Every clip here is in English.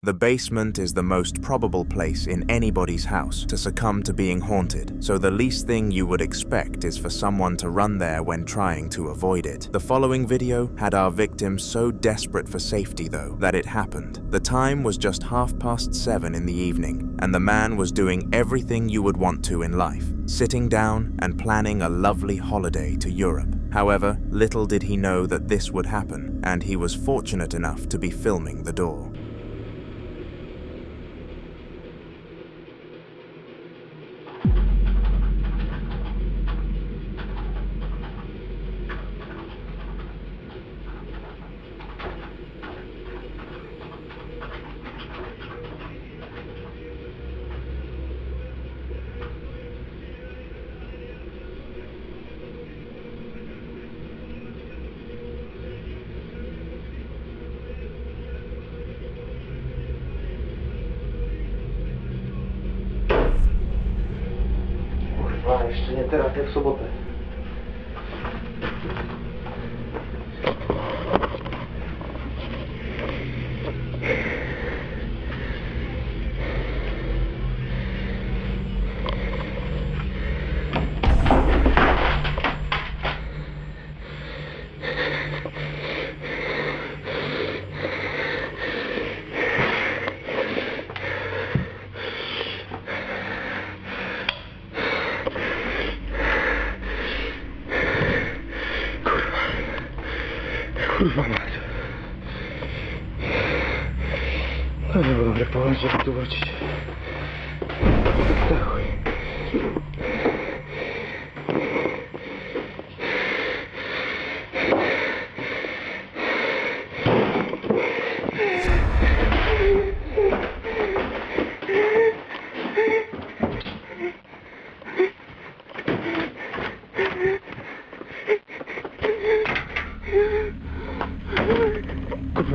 The basement is the most probable place in anybody's house to succumb to being haunted, so the least thing you would expect is for someone to run there when trying to avoid it. The following video had our victim so desperate for safety though that it happened. The time was just 7:30 in the evening, and the man was doing everything you would want to in life, sitting down and planning a lovely holiday to Europe. However, little did he know that this would happen, and he was fortunate enough to be filming the door. Jeszcze nie teraz, jak w sobotę. Kurwa mać. No nie było połączyć, żeby tu wrócić. Stachuj.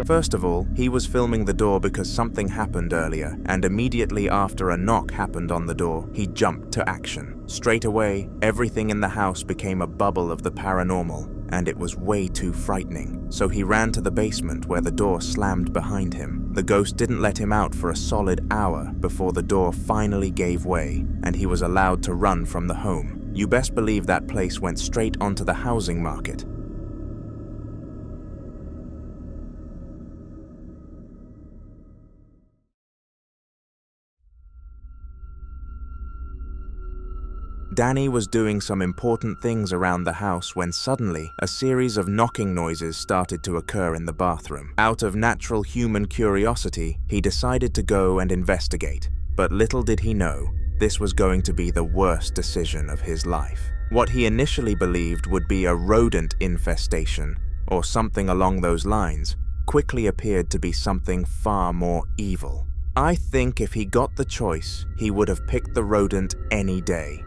First of all, he was filming the door because something happened earlier, and immediately after a knock happened on the door, he jumped to action. Straight away, everything in the house became a bubble of the paranormal, and it was way too frightening. So he ran to the basement where the door slammed behind him. The ghost didn't let him out for a solid hour before the door finally gave way, and he was allowed to run from the home. You best believe that place went straight onto the housing market. Danny was doing some important things around the house when suddenly a series of knocking noises started to occur in the bathroom. Out of natural human curiosity, he decided to go and investigate, but little did he know, this was going to be the worst decision of his life. What he initially believed would be a rodent infestation, or something along those lines, quickly appeared to be something far more evil. I think if he got the choice, he would have picked the rodent any day.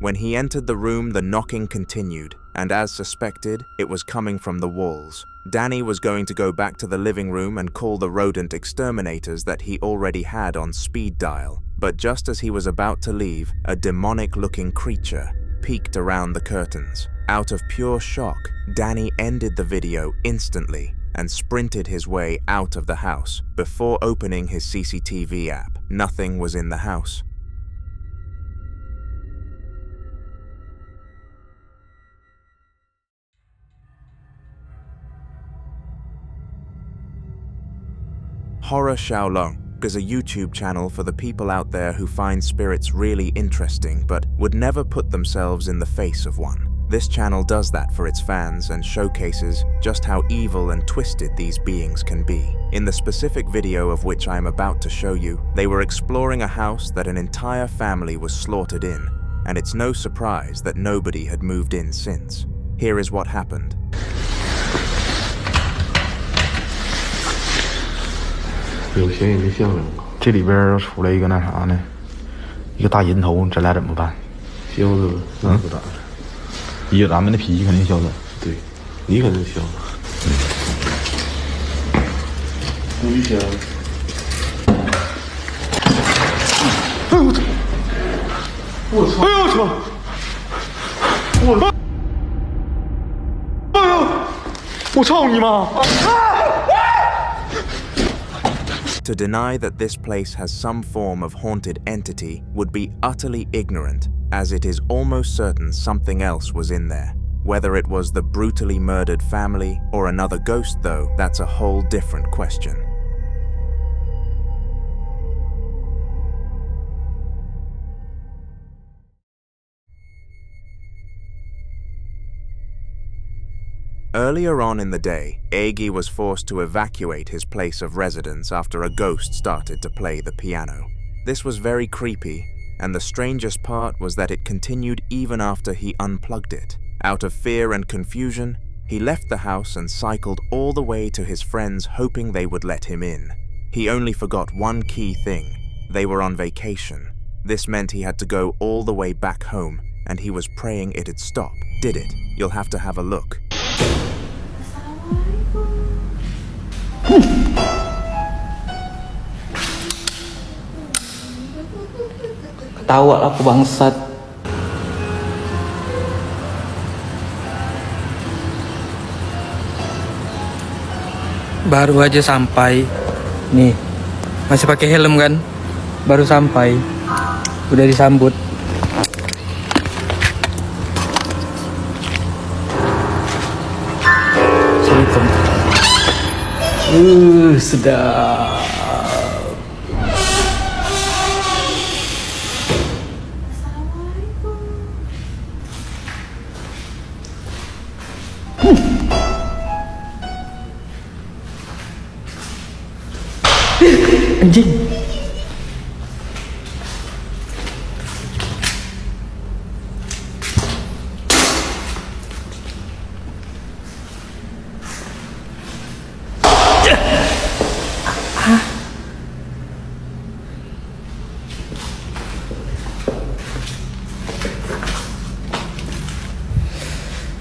When he entered the room, the knocking continued, and as suspected, it was coming from the walls. Danny was going to go back to the living room and call the rodent exterminators that he already had on speed dial, but just as he was about to leave, a demonic-looking creature peeked around the curtains. Out of pure shock, Danny ended the video instantly and sprinted his way out of the house before opening his CCTV app. Nothing was in the house. Horror Shaolong is a YouTube channel for the people out there who find spirits really interesting but would never put themselves in the face of one. This channel does that for its fans and showcases just how evil and twisted these beings can be. In the specific video of which I am about to show you, they were exploring a house that an entire family was slaughtered in, and it's no surprise that nobody had moved in since. Here is what happened. 有嫌疑的项量吗？这里边出来一个那啥呢，一个大人头，咱俩怎么办？削子吧，那不打的。以咱们的脾气肯定消的。对，你肯定削。不许削。哎呦我操！我操！哎呦我操！哎呦！我操你妈！To deny that this place has some form of haunted entity would be utterly ignorant, as it is almost certain something else was in there. Whether it was the brutally murdered family or another ghost, though, that's a whole different question. Earlier on in the day, Egi was forced to evacuate his place of residence after a ghost started to play the piano. This was very creepy, and the strangest part was that it continued even after he unplugged it. Out of fear and confusion, he left the house and cycled all the way to his friends, hoping they would let him in. He only forgot one key thing. They were on vacation. This meant he had to go all the way back home, and he was praying it'd stop. Did it? You'll have to have a look. Ketawa aku bangsat. Baru aja sampai. Nih, masih pakai helm kan? Baru sampai. Udah disambut. Sedap. Anjing.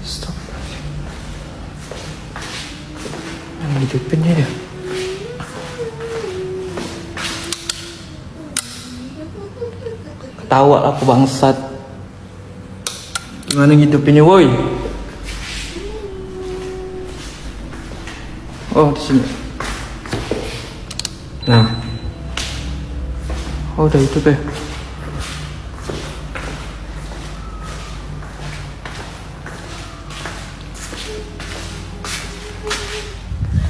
Stop. Yang hidupinnya ya. Ketawa aku bangsat. Gimana ngidupinnya woi? Oh di sini. Nah. Oh udah hidup ya.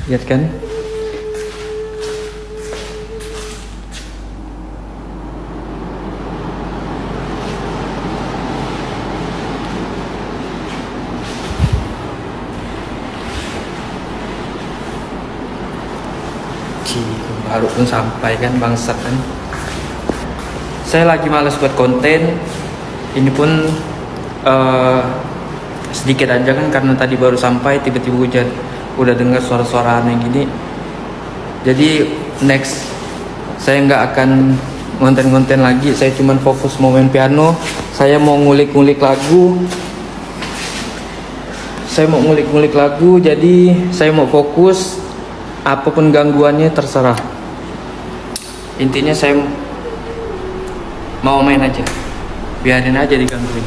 Lihat kan? Baru pun sampai kan bangsat kan. Saya lagi malas buat konten. Ini pun sedikit aja kan karena tadi baru sampai tiba-tiba hujan. Udah dengar suara-suara aneh gini. Jadi next saya nggak akan konten-konten lagi. Saya cuman fokus mau main piano. Saya mau ngulik-ngulik lagu. Jadi saya mau fokus. Apapun gangguannya terserah. Intinya saya mau main aja. Biarin aja digangguin.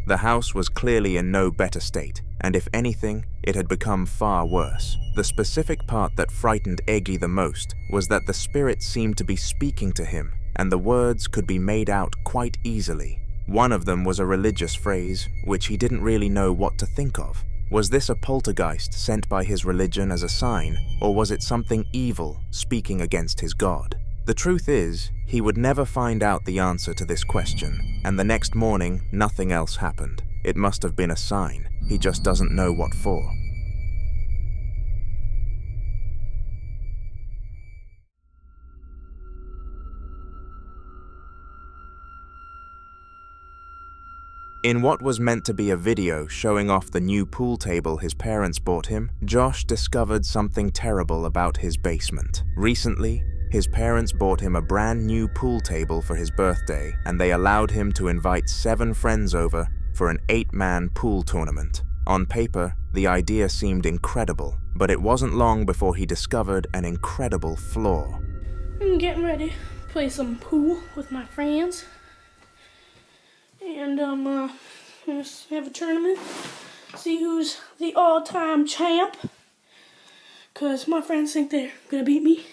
The house was clearly in no better state, and if anything, it had become far worse. The specific part that frightened Egi the most was that the spirit seemed to be speaking to him, and the words could be made out quite easily. One of them was a religious phrase, which he didn't really know what to think of. Was this a poltergeist sent by his religion as a sign, or was it something evil speaking against his god? The truth is, he would never find out the answer to this question, and the next morning, nothing else happened. It must have been a sign. He just doesn't know what for. In what was meant to be a video showing off the new pool table his parents bought him, Josh discovered something terrible about his basement. Recently, His parents bought him a brand new pool table for his birthday, and they allowed him to invite 7 friends over for an 8-man pool tournament. On paper, the idea seemed incredible, but it wasn't long before he discovered an incredible flaw. I'm getting ready to play some pool with my friends. And I'm gonna have a tournament. See who's the all-time champ. Because my friends think they're gonna beat me.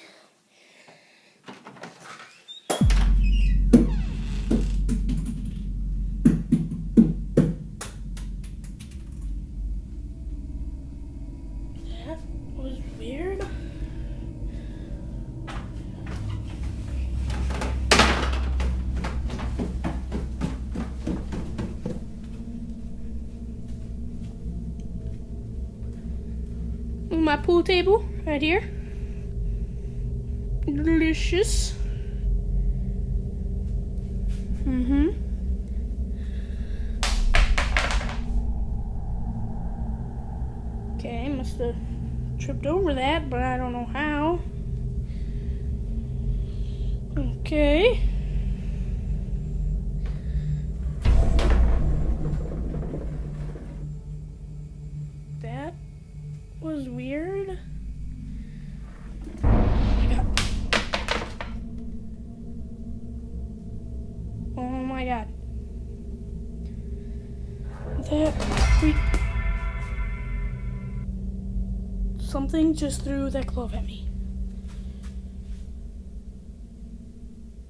That was weird. My pool table right here. Delicious. Okay, must have tripped over that, but I don't know how. Okay. That was weird. Oh my god. That something just threw that glove at me.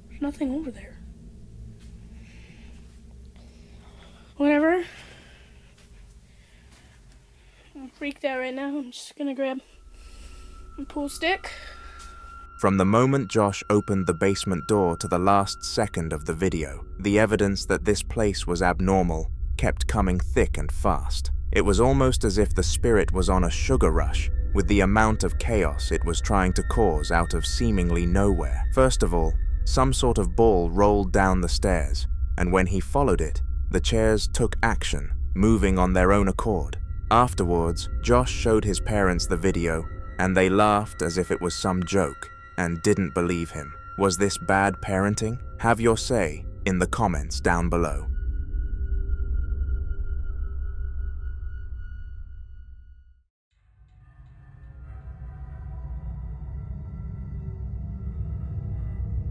There's nothing over there. Whatever. I'm freaked out right now. I'm just gonna grab a pool stick. From the moment Josh opened the basement door to the last second of the video, the evidence that this place was abnormal kept coming thick and fast. It was almost as if the spirit was on a sugar rush with the amount of chaos it was trying to cause out of seemingly nowhere. First of all, some sort of ball rolled down the stairs, and when he followed it, the chairs took action, moving on their own accord. Afterwards, Josh showed his parents the video, and they laughed as if it was some joke, and didn't believe him. Was this bad parenting? Have your say in the comments down below.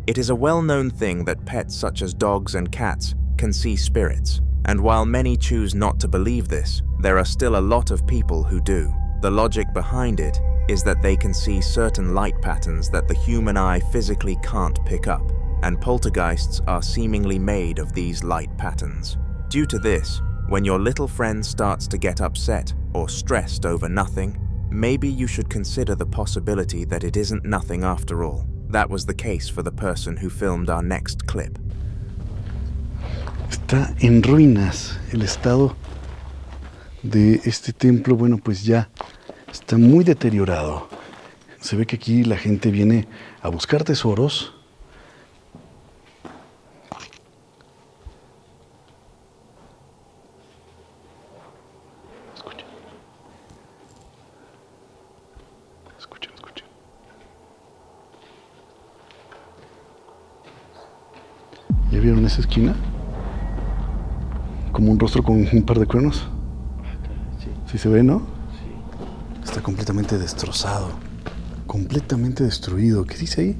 It is a well-known thing that pets such as dogs and cats can see spirits, and while many choose not to believe this, there are still a lot of people who do. The logic behind it is that they can see certain light patterns that the human eye physically can't pick up, and poltergeists are seemingly made of these light patterns. Due to this, when your little friend starts to get upset or stressed over nothing, maybe you should consider the possibility that it isn't nothing after all. That was the case for the person who filmed our next clip. Está en ruinas el estado de este templo. Bueno, pues ya está muy deteriorado. Se ve que aquí la gente viene a buscar tesoros. Escuchen. Escuchen, escuchen. ¿Ya vieron esa esquina? Como un rostro con un par de cuernos. Sí. ¿Sí se ve, no? Sí. Está completamente destrozado, completamente destruido. ¿Qué dice ahí?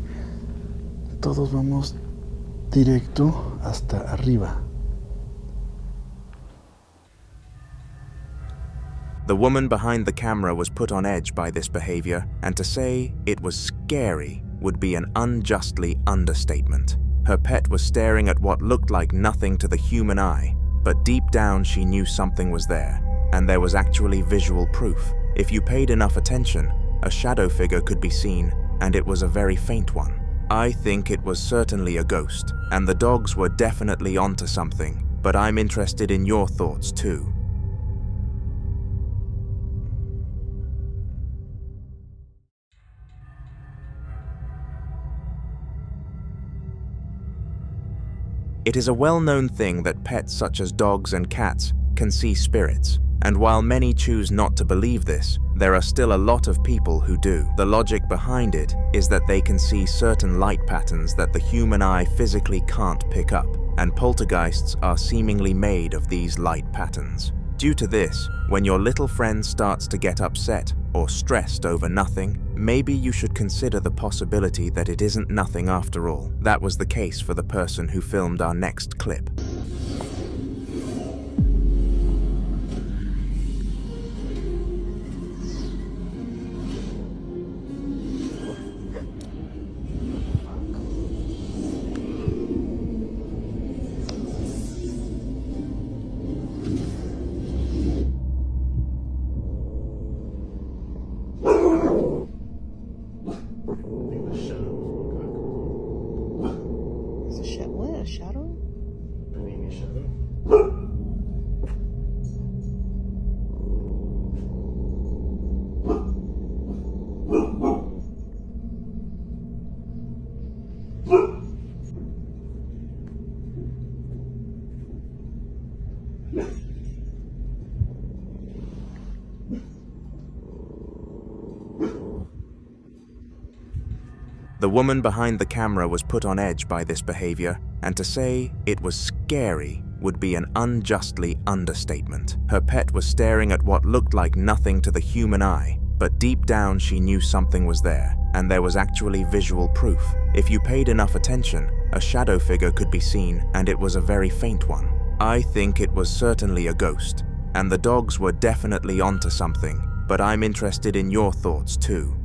Todos vamos directo hasta arriba. The woman behind the camera was put on edge by this behavior, and to say it was scary would be an unjustly understatement. Her pet was staring at what looked like nothing to the human eye, but deep down she knew something was there, and there was actually visual proof. If you paid enough attention, a shadow figure could be seen, and it was a very faint one. I think it was certainly a ghost, and the dogs were definitely onto something, but I'm interested in your thoughts too. It is a well-known thing that pets such as dogs and cats can see spirits, And while many choose not to believe this, there are still a lot of people who do. The logic behind it is that they can see certain light patterns that the human eye physically can't pick up, and poltergeists are seemingly made of these light patterns. Due to this, when your little friend starts to get upset or stressed over nothing, maybe you should consider the possibility that it isn't nothing after all. That was the case for the person who filmed our next clip. A shadow? Maybe a shadow. The woman behind the camera was put on edge by this behavior, and to say it was scary would be an unjustly understatement. Her pet was staring at what looked like nothing to the human eye, but deep down she knew something was there, and there was actually visual proof. If you paid enough attention, a shadow figure could be seen, and it was a very faint one. I think it was certainly a ghost, and the dogs were definitely onto something, but I'm interested in your thoughts too.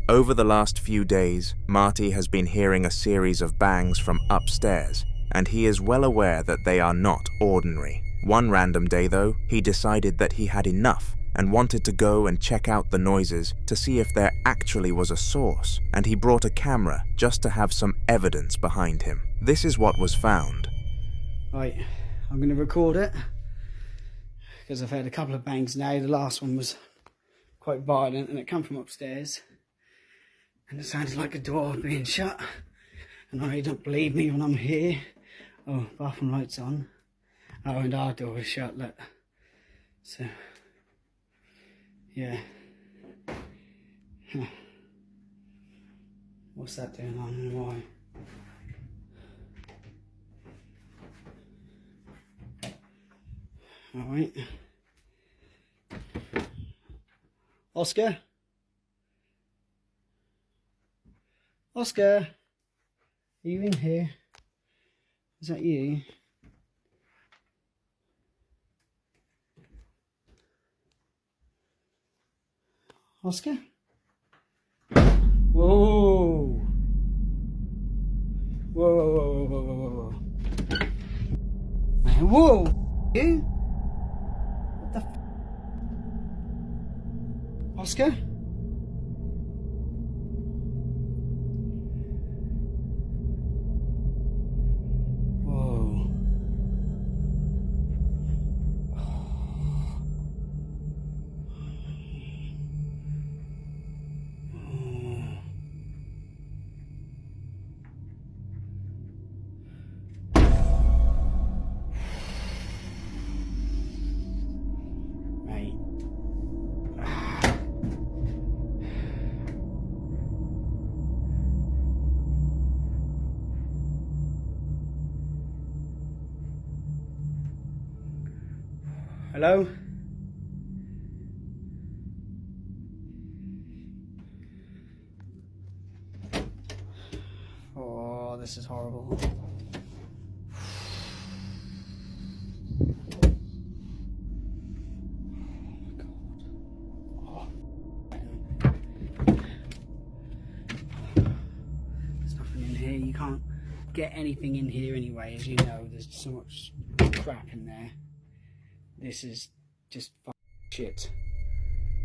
Over the last few days, Marty has been hearing a series of bangs from upstairs, and he is well aware that they are not ordinary. One random day though, he decided that he had enough and wanted to go and check out the noises to see if there actually was a source, and he brought a camera just to have some evidence behind him. This is what was found. Right, I'm going to record it, because I've heard a couple of bangs now. The last one was quite violent, and it came from upstairs. And it sounded like a door being shut. And I don't believe me when I'm here. Oh, bathroom light's on. Oh, and our door is shut, look. So, yeah. Huh. What's that doing on and why? Alright. Oscar? Oscar? Are you in here? Is that you? Oscar? Whoa! Whoa, whoa, whoa, whoa, whoa, whoa. Man, whoa! You? What the f? Oscar? Hello? Oh, this is horrible. There's nothing in here. You can't get anything in here anyway, as you know. There's so much crap in there. This is just shit.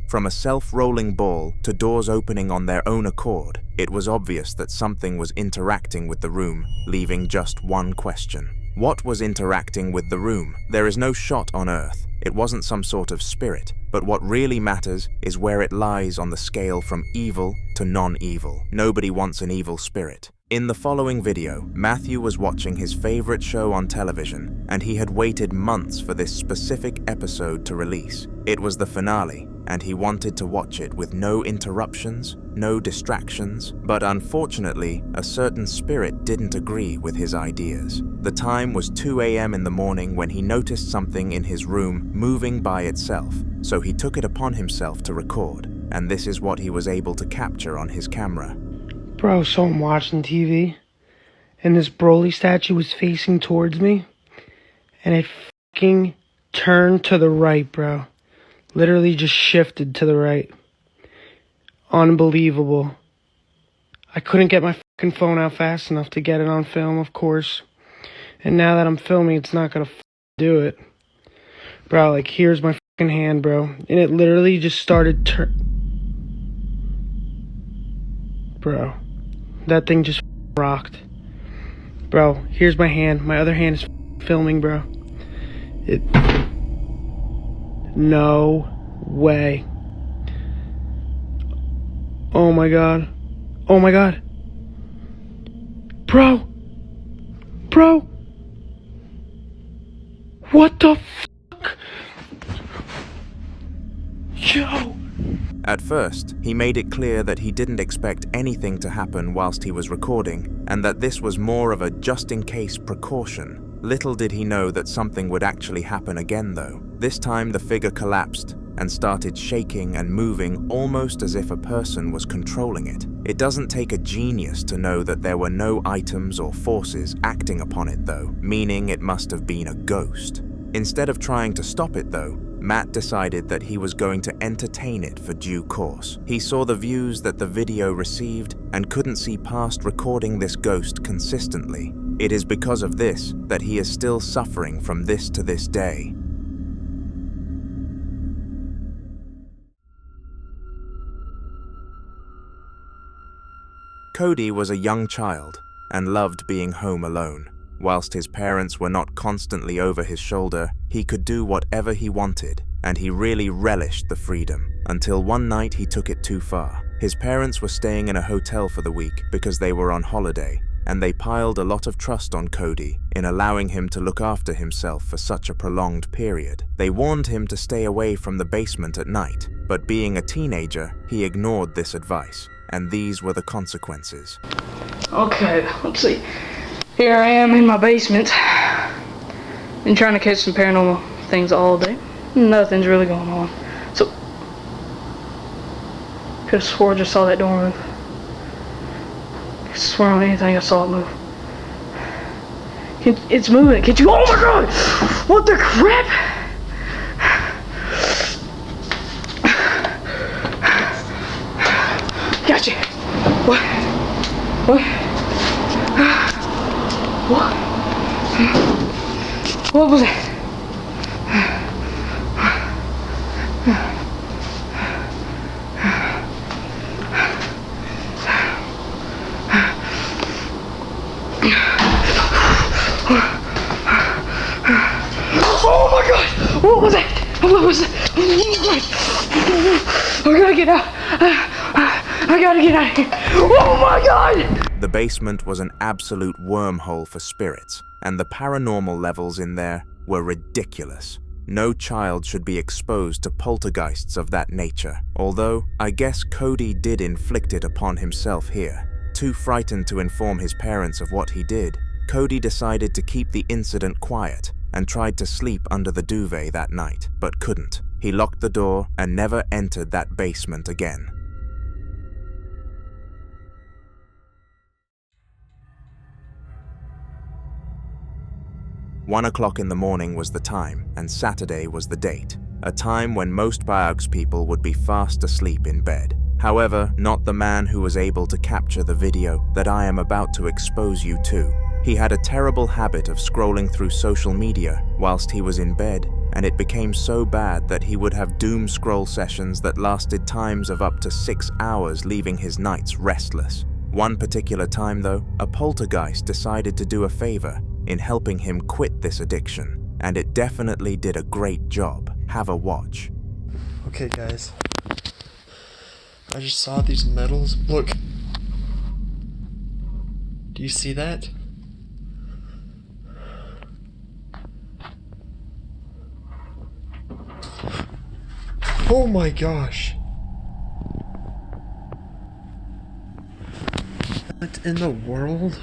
From a self-rolling ball to doors opening on their own accord, it was obvious that something was interacting with the room, leaving just one question. What was interacting with the room? There is no shot on Earth. It wasn't some sort of spirit. But what really matters is where it lies on the scale from evil to non-evil. Nobody wants an evil spirit. In the following video, Matthew was watching his favorite show on television, and he had waited months for this specific episode to release. It was the finale, and he wanted to watch it with no interruptions, no distractions, but unfortunately, a certain spirit didn't agree with his ideas. The time was 2 a.m. in the morning when he noticed something in his room moving by itself, so he took it upon himself to record, and this is what he was able to capture on his camera. Bro, so I'm watching TV, and this Broly statue was facing towards me, and it fucking turned to the right, bro. Literally just shifted to the right. Unbelievable. I couldn't get my fucking phone out fast enough to get it on film, of course. And now that I'm filming, it's not gonna do it. Bro, like, here's my fucking hand, bro. And it literally just started Bro. That thing just rocked. Bro, here's my hand. My other hand is filming, bro. No way. Oh my god. Oh my god. Bro. Bro. What the fuck? Yo. At first, he made it clear that he didn't expect anything to happen whilst he was recording, and that this was more of a just-in-case precaution. Little did he know that something would actually happen again, though. This time the figure collapsed and started shaking and moving almost as if a person was controlling it. It doesn't take a genius to know that there were no items or forces acting upon it, though, meaning it must have been a ghost. Instead of trying to stop it, though, Matt decided that he was going to entertain it for due course. He saw the views that the video received and couldn't see past recording this ghost consistently. It is because of this that he is still suffering from this to this day. Cody was a young child and loved being home alone. Whilst his parents were not constantly over his shoulder, he could do whatever he wanted, and he really relished the freedom, until one night he took it too far. His parents were staying in a hotel for the week because they were on holiday, and they piled a lot of trust on Cody in allowing him to look after himself for such a prolonged period. They warned him to stay away from the basement at night, but being a teenager, he ignored this advice, and these were the consequences. Okay, let's see. Here I am in my basement. Been trying to catch some paranormal things all day. Nothing's really going on. So, could have swore I just saw that door move. I swear on anything I saw it move. It's moving. Can't you? Oh my god! What the crap? Gotcha. What? What? What? What was that? Oh my god! What was that? What was that? I gotta get out. I gotta get out of here. Oh my god! The basement was an absolute wormhole for spirits, and the paranormal levels in there were ridiculous. No child should be exposed to poltergeists of that nature, although I guess Cody did inflict it upon himself here. Too frightened to inform his parents of what he did, Cody decided to keep the incident quiet and tried to sleep under the duvet that night, but couldn't. He locked the door and never entered that basement again. "1 o'clock in the morning was the time, and Saturday was the date, a time when most Bayeux people would be fast asleep in bed. However, not the man who was able to capture the video that I am about to expose you to. He had a terrible habit of scrolling through social media whilst he was in bed, and it became so bad that he would have doom scroll sessions that lasted times of up to 6 hours, leaving his nights restless. One particular time though, a poltergeist decided to do a favor in helping him quit this addiction, and it definitely did a great job. Have a watch. Okay, guys. I just saw these metals. Look. Do you see that? Oh my gosh. What in the world?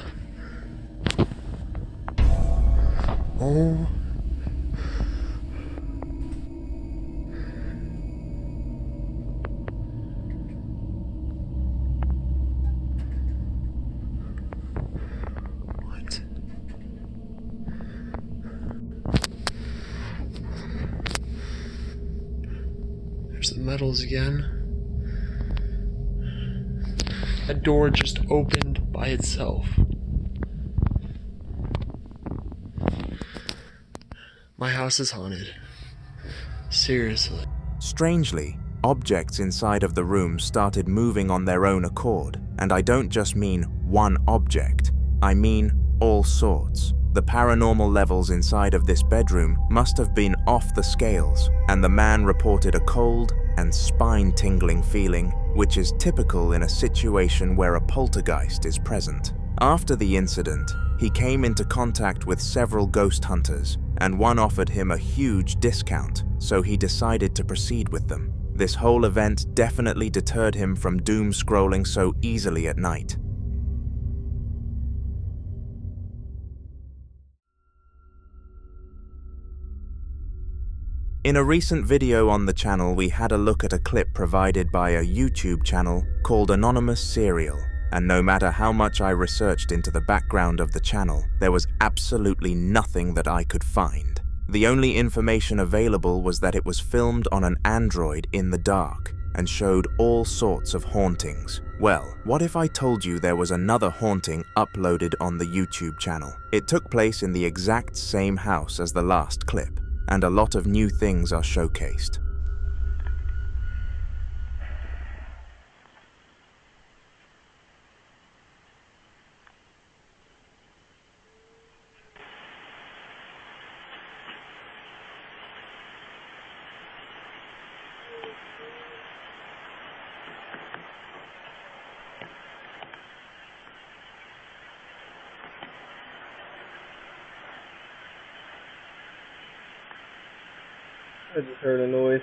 Oh. What? There's the metals again. That door just opened by itself. My house is haunted. Seriously. Strangely, objects inside of the room started moving on their own accord, and I don't just mean one object, I mean all sorts. The paranormal levels inside of this bedroom must have been off the scales, and the man reported a cold and spine-tingling feeling, which is typical in a situation where a poltergeist is present. After the incident, he came into contact with several ghost hunters, and one offered him a huge discount, so he decided to proceed with them. This whole event definitely deterred him from doom scrolling so easily at night. In a recent video on the channel, we had a look at a clip provided by a YouTube channel called Anonymous Serial, and no matter how much I researched into the background of the channel, there was absolutely nothing that I could find. The only information available was that it was filmed on an Android in the dark and showed all sorts of hauntings. Well, what if I told you there was another haunting uploaded on the YouTube channel? It took place in the exact same house as the last clip, and a lot of new things are showcased. I just heard a noise.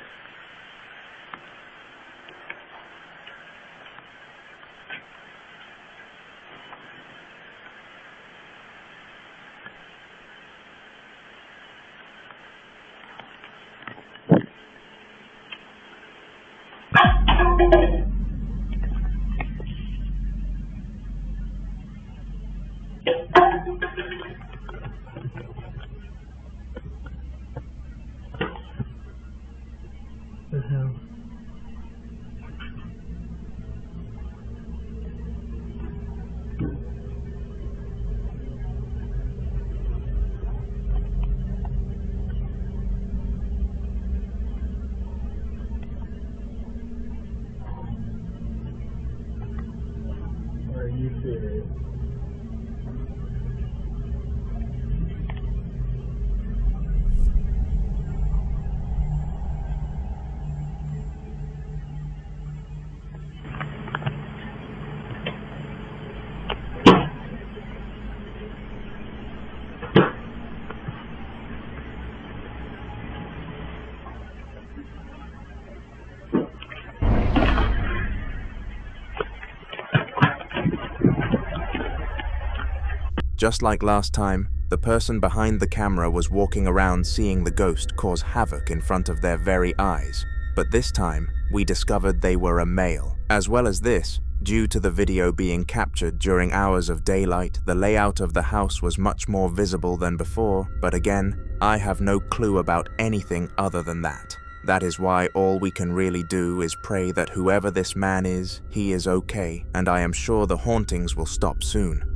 The hell? Are you serious? Just like last time, the person behind the camera was walking around seeing the ghost cause havoc in front of their very eyes. But this time, we discovered they were a male. As well as this, due to the video being captured during hours of daylight, the layout of the house was much more visible than before, but again, I have no clue about anything other than that. That is why all we can really do is pray that whoever this man is, he is okay, and I am sure the hauntings will stop soon.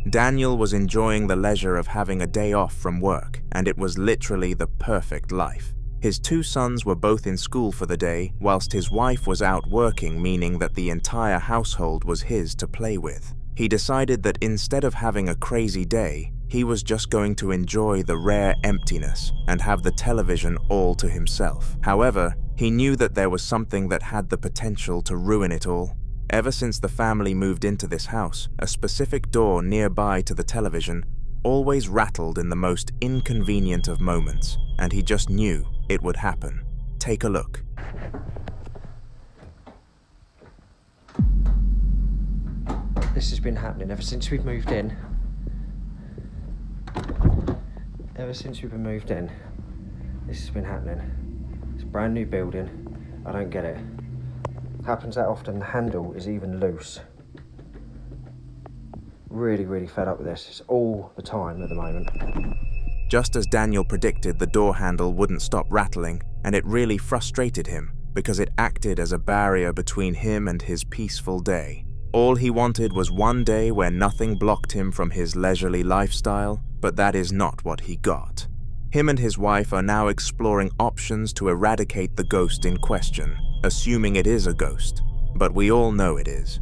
Daniel was enjoying the leisure of having a day off from work, and it was literally the perfect life. His two sons were both in school for the day, whilst his wife was out working, meaning that the entire household was his to play with. He decided that instead of having a crazy day, he was just going to enjoy the rare emptiness and have the television all to himself. However, he knew that there was something that had the potential to ruin it all. Ever since the family moved into this house, a specific door nearby to the television always rattled in the most inconvenient of moments, and he just knew it would happen. Take a look. This has been happening ever since we've moved in. Ever since we've been moved in, this has been happening. It's a brand new building. I don't get it. Happens that often, the handle is even loose. Really fed up with this. It's all the time at the moment. Just as Daniel predicted, the door handle wouldn't stop rattling, and it really frustrated him because it acted as a barrier between him and his peaceful day. All he wanted was one day where nothing blocked him from his leisurely lifestyle, but that is not what he got. Him and his wife are now exploring options to eradicate the ghost in question, assuming it is a ghost, but we all know it is.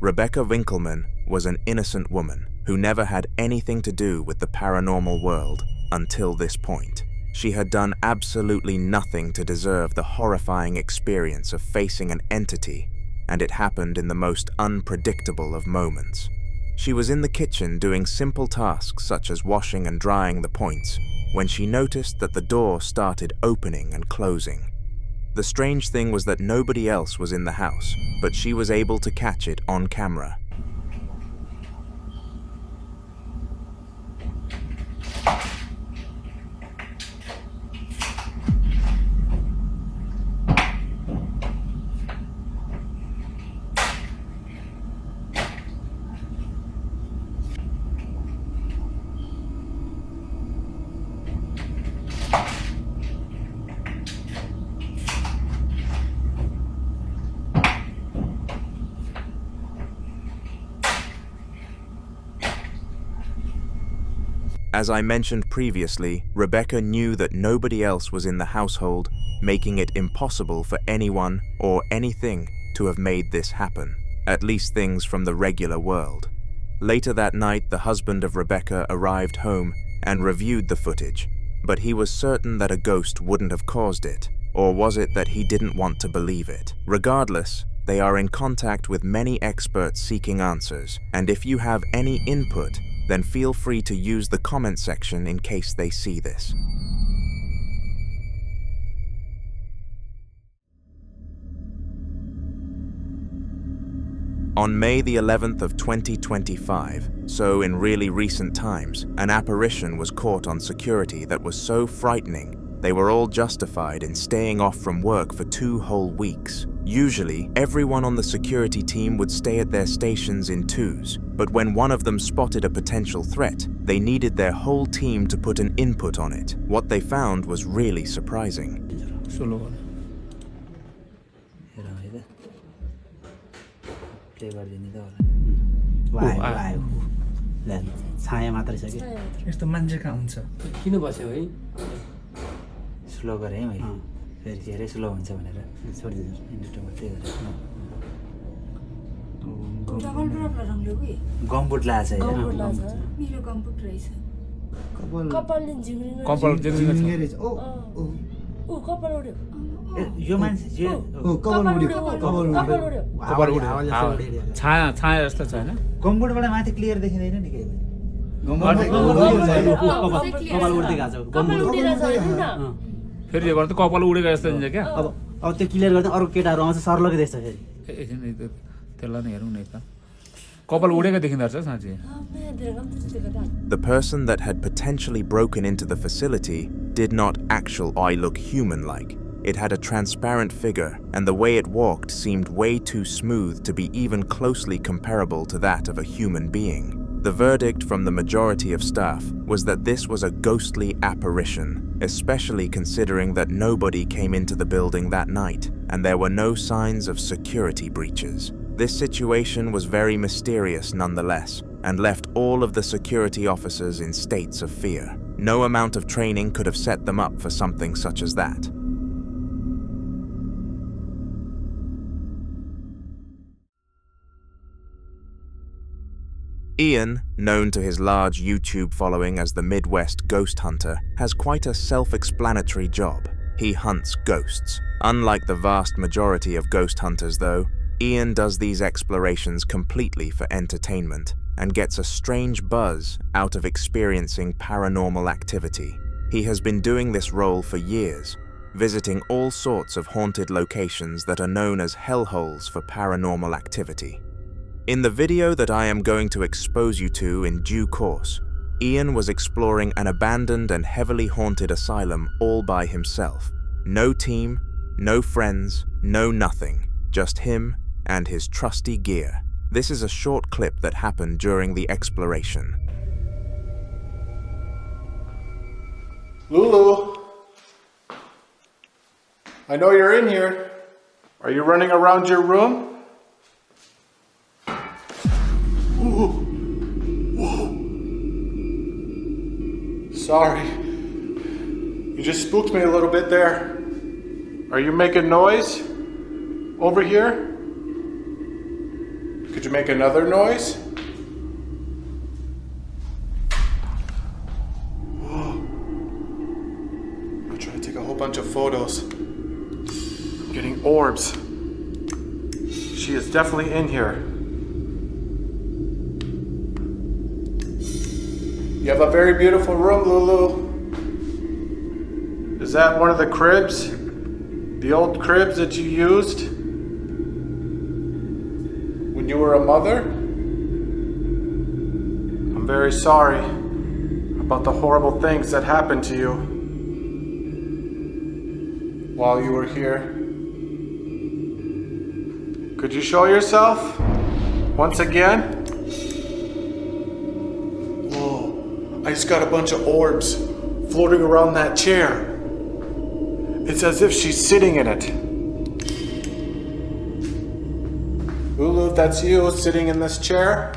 Rebecca Winkleman was an innocent woman who never had anything to do with the paranormal world until this point. She had done absolutely nothing to deserve the horrifying experience of facing an entity, and it happened in the most unpredictable of moments. She was in the kitchen doing simple tasks such as washing and drying the points when she noticed that the door started opening and closing. The strange thing was that nobody else was in the house, but she was able to catch it on camera. As I mentioned previously, Rebecca knew that nobody else was in the household, making it impossible for anyone or anything to have made this happen, at least things from the regular world. Later that night, the husband of Rebecca arrived home and reviewed the footage, but he was certain that a ghost wouldn't have caused it, or was it that he didn't want to believe it? Regardless, they are in contact with many experts seeking answers, and if you have any input, then feel free to use the comment section in case they see this. On May the 11th of 2025, so in really recent times, an apparition was caught on security that was so frightening they were all justified in staying off from work for 2 whole weeks. Usually, everyone on the security team would stay at their stations in twos, but when one of them spotted a potential threat, they needed their whole team to put an input on it. What they found was really surprising. Slow गरेँ है मैले फेरि धेरै slow हुन्छ भनेर छोडिदिनु इन्डिटरमा त्यही गरेर gumboot लाछ है मेरो गम्बुट रहेछ कपालले जिङ्गे रहेछ ओ ओ कपाल उड्यो यो मान्छे कपाल उड्यो छाया छाया जस्तो छ हैन गम्बुटबाट माथि क्लियर देखिँदैन नि के कपाल उड्दै गएको छ कपाल उडिरहेछ हैन फेरि यो गर्दा कपाल उडेको जस्तो हुन्छ क्या अब त्यो क्लियर गर्दा अरु केटाहरु आउँछ सरलगे देख्छ फेरि एकछिन त्यसलाई नि हेरौँ न त कपाल उडेको देखिँदो रहेछ साँच्चै. The person that had potentially broken into the facility did not actually look human-like. It had a transparent figure, and the way it walked seemed way too smooth to be even closely comparable to that of a human being. The verdict from the majority of staff was that this was a ghostly apparition, especially considering that nobody came into the building that night, and there were no signs of security breaches. This situation was very mysterious nonetheless, and left all of the security officers in states of fear. No amount of training could have set them up for something such as that. Ian, known to his large YouTube following as the Midwest Ghost Hunter, has quite a self-explanatory job. He hunts ghosts. Unlike the vast majority of ghost hunters, though, Ian does these explorations completely for entertainment and gets a strange buzz out of experiencing paranormal activity. He has been doing this role for years, visiting all sorts of haunted locations that are known as hellholes for paranormal activity. In the video that I am going to expose you to in due course, Ian was exploring an abandoned and heavily haunted asylum all by himself. No team, no friends, no nothing, just him and his trusty gear. This is a short clip that happened during the exploration. Lulu, I know you're in here. Are you running around your room? Ooh. Whoa. Sorry. You just spooked me a little bit there. Are you making noise over here? Could you make another noise? I'm trying to take a whole bunch of photos. I'm getting orbs. She is definitely in here. You have a very beautiful room, Lulu. Is that one of the cribs? The old cribs that you used when you were a mother? I'm very sorry about the horrible things that happened to you while you were here. Could you show yourself once again? Whoa, I just got a bunch of orbs floating around that chair. It's as if she's sitting in it. Lulu, if that's you sitting in this chair.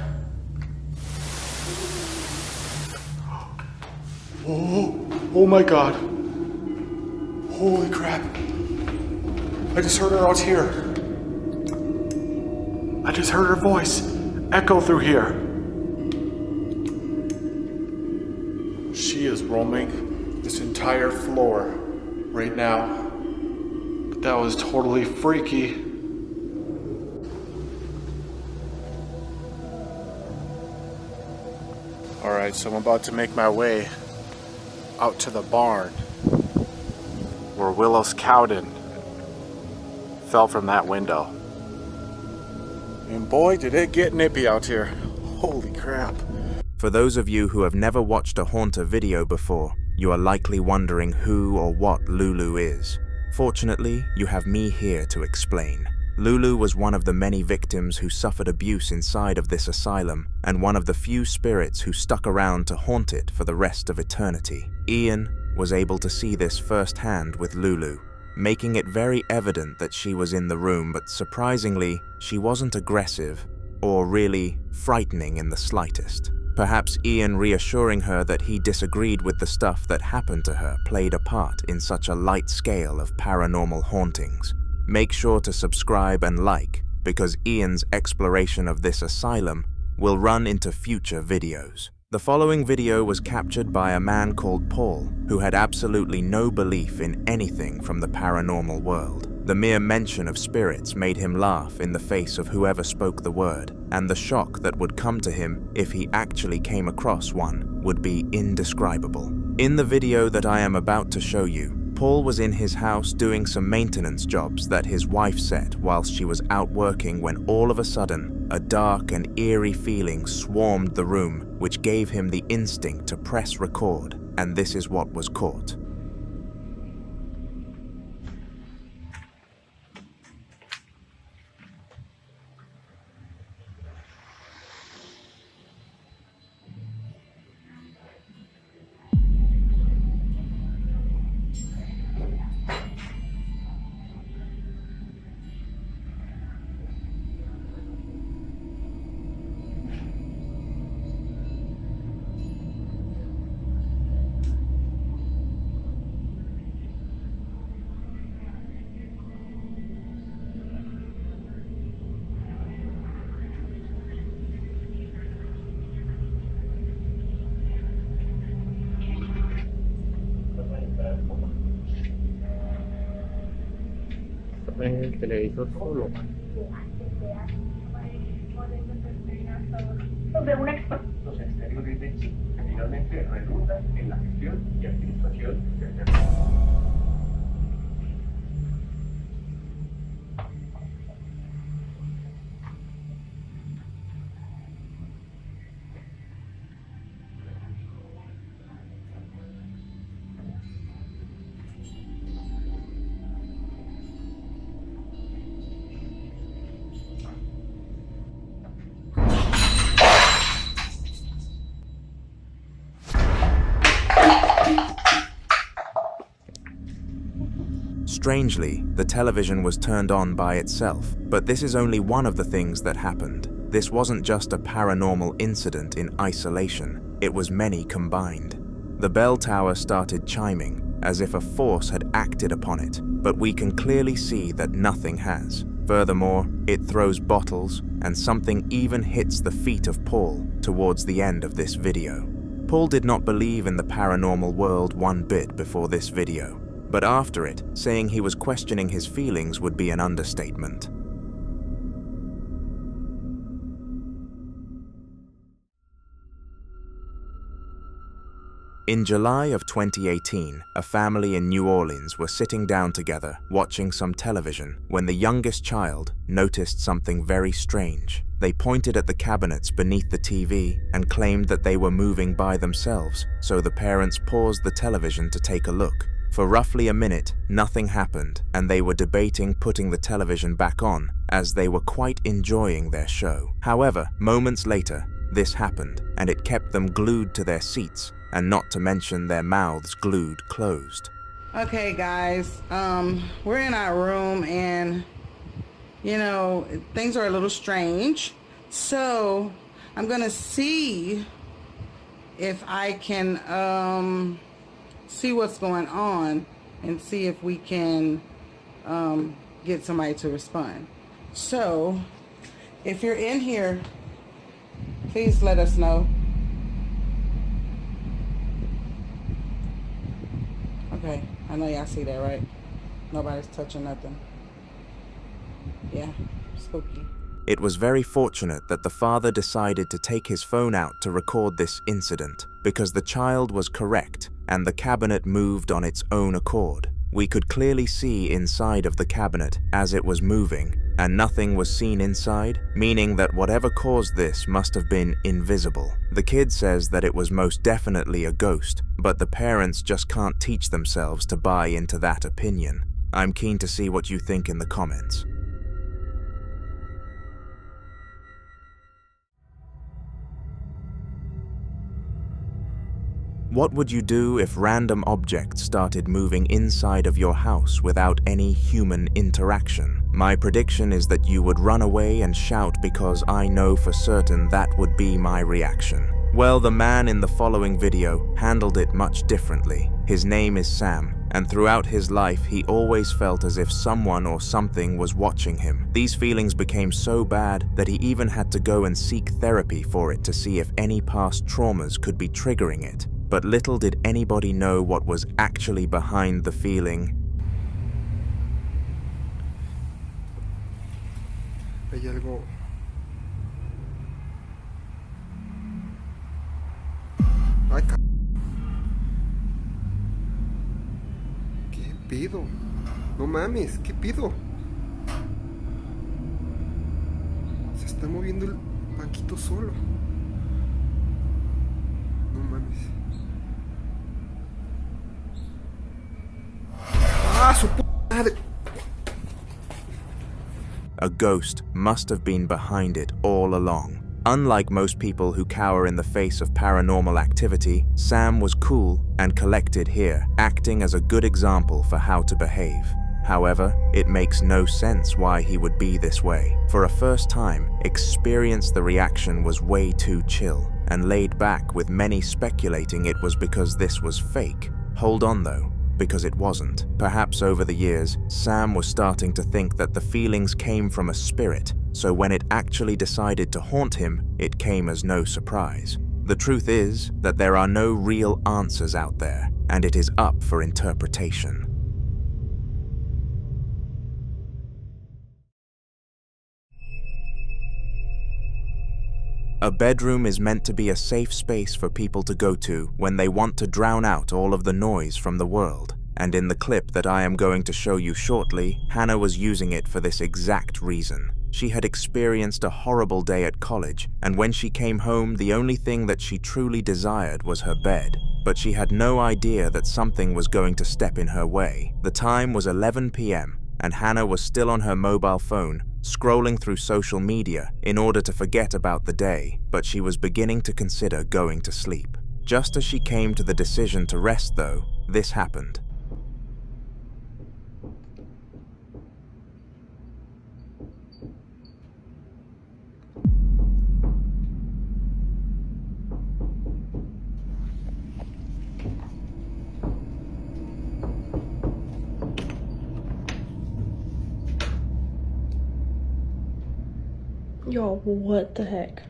Oh my God. Holy crap. I just heard her out here. I just heard her voice echo through here. She is roaming this entire floor right now. But that was totally freaky. Alright, so I'm about to make my way out to the barn where Willis Cowden fell from that window. And boy, did it get nippy out here. Holy crap. For those of you who have never watched a Haunter video before, you are likely wondering who or what Lulu is. Fortunately, you have me here to explain. Lulu was one of the many victims who suffered abuse inside of this asylum, and one of the few spirits who stuck around to haunt it for the rest of eternity. Ian was able to see this firsthand with Lulu, making it very evident that she was in the room, but surprisingly, she wasn't aggressive or really frightening in the slightest. Perhaps Ian reassuring her that he disagreed with the stuff that happened to her played a part in such a light scale of paranormal hauntings. Make sure to subscribe and like, because Ian's exploration of this asylum will run into future videos. The following video was captured by a man called Paul, who had absolutely no belief in anything from the paranormal world. The mere mention of spirits made him laugh in the face of whoever spoke the word, and the shock that would come to him if he actually came across one would be indescribable. In the video that I am about to show you, Paul was in his house doing some maintenance jobs that his wife set whilst she was out working, when all of a sudden, a dark and eerie feeling swarmed the room, which gave him the instinct to press record, and this is what was caught. prende el televisor solo. Los exteriores de Chile finalmente redundan en la gestión y administración del territorio. Strangely, the television was turned on by itself, but this is only one of the things that happened. This wasn't just a paranormal incident in isolation, it was many combined. The bell tower started chiming, as if a force had acted upon it, but we can clearly see that nothing has. Furthermore, it throws bottles, and something even hits the feet of Paul towards the end of this video. Paul did not believe in the paranormal world one bit before this video, but after it, saying he was questioning his feelings would be an understatement. In July of 2018, a family in New Orleans were sitting down together, watching some television, when the youngest child noticed something very strange. They pointed at the cabinets beneath the TV and claimed that they were moving by themselves, so the parents paused the television to take a look. For roughly a minute, nothing happened, and they were debating putting the television back on, as they were quite enjoying their show. However, moments later, this happened, and it kept them glued to their seats, and not to mention their mouths glued closed. Okay, guys, we're in our room, and, you know, things are a little strange. So, I'm gonna see if I can, see what's going on and see if we can get somebody to respond. So if you're in here, please let us know. Okay, I know y'all see that, right? Nobody's touching nothing. Yeah, spooky. It was very fortunate that the father decided to take his phone out to record this incident, because the child was correct and the cabinet moved on its own accord. We could clearly see inside of the cabinet as it was moving, and nothing was seen inside, meaning that whatever caused this must have been invisible. The kid says that it was most definitely a ghost, but the parents just can't teach themselves to buy into that opinion. I'm keen to see what you think in the comments. What would you do if random objects started moving inside of your house without any human interaction? My prediction is that you would run away and shout, because I know for certain that would be my reaction. Well, the man in the following video handled it much differently. His name is Sam, and throughout his life he always felt as if someone or something was watching him. These feelings became so bad that he even had to go and seek therapy for it to see if any past traumas could be triggering it. But little did anybody know what was actually behind the feeling. Hay algo. Ay, ¿qué pido? No mames, ¿qué pido? Se está moviendo el banquito solo. No mames. ¡Ah, su puta madre! A ghost must have been behind it all along. Unlike most people who cower in the face of paranormal activity, Sam was cool and collected here, acting as a good example for how to behave. However, it makes no sense why he would be this way. For a first time, Experience the reaction was way too chill and laid back, with many speculating it was because this was fake. Hold on though, because it wasn't. Perhaps over the years, Sam was starting to think that the feelings came from a spirit, so when it actually decided to haunt him, it came as no surprise. The truth is that there are no real answers out there, and it is up for interpretation. A bedroom is meant to be a safe space for people to go to when they want to drown out all of the noise from the world. And in the clip that I am going to show you shortly, Hannah was using it for this exact reason. She had experienced a horrible day at college, and when she came home, the only thing that she truly desired was her bed. But she had no idea that something was going to step in her way. The time was 11 p.m., and Hannah was still on her mobile phone, scrolling through social media in order to forget about the day, but she was beginning to consider going to sleep. Just as she came to the decision to rest, though, this happened. Yo, what the heck?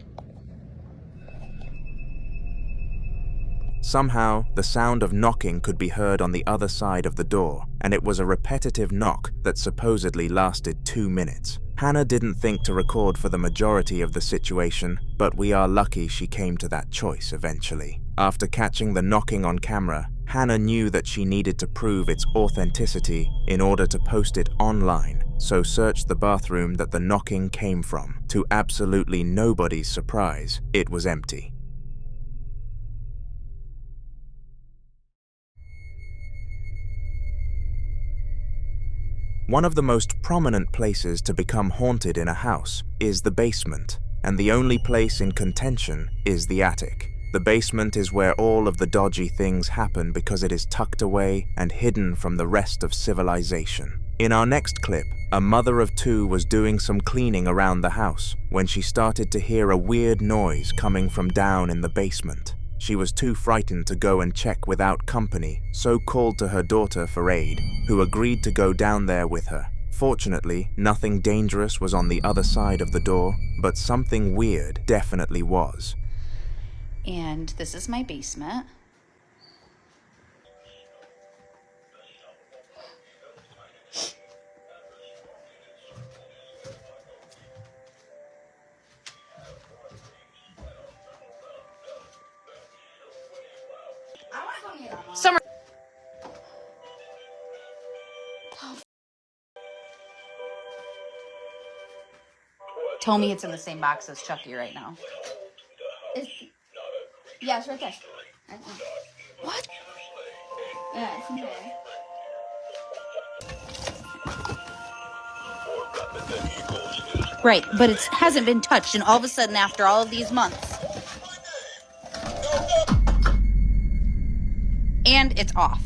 Somehow, the sound of knocking could be heard on the other side of the door, and it was a repetitive knock that supposedly lasted 2 minutes. Hannah didn't think to record for the majority of the situation, but we are lucky she came to that choice eventually. After catching the knocking on camera, Hannah knew that she needed to prove its authenticity in order to post it online, so searched the bathroom that the knocking came from. To absolutely nobody's surprise, it was empty. One of the most prominent places to become haunted in a house is the basement, and the only place in contention is the attic. The basement is where all of the dodgy things happen because it is tucked away and hidden from the rest of civilization. In our next clip, a mother of two was doing some cleaning around the house when she started to hear a weird noise coming from down in the basement. She was too frightened to go and check without company, so called to her daughter for aid, who agreed to go down there with her. Fortunately, nothing dangerous was on the other side of the door, but something weird definitely was. And this is my basement. Summer. Tell me it's in the same box as Chucky right now. Yeah, it's right there. What? Yeah, it's in there. Right, but it hasn't been touched, and all of a sudden, after all of these months, and it's off.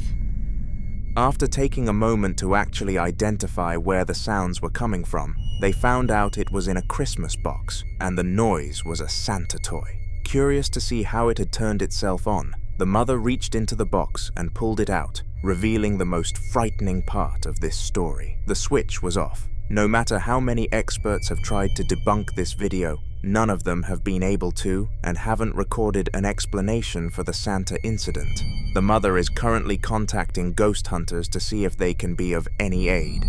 After taking a moment to actually identify where the sounds were coming from, they found out it was in a Christmas box, and the noise was a Santa toy. Curious to see how it had turned itself on, the mother reached into the box and pulled it out, revealing the most frightening part of this story. The switch was off. No matter how many experts have tried to debunk this video, none of them have been able to and haven't recorded an explanation for the Santa incident. The mother is currently contacting ghost hunters to see if they can be of any aid.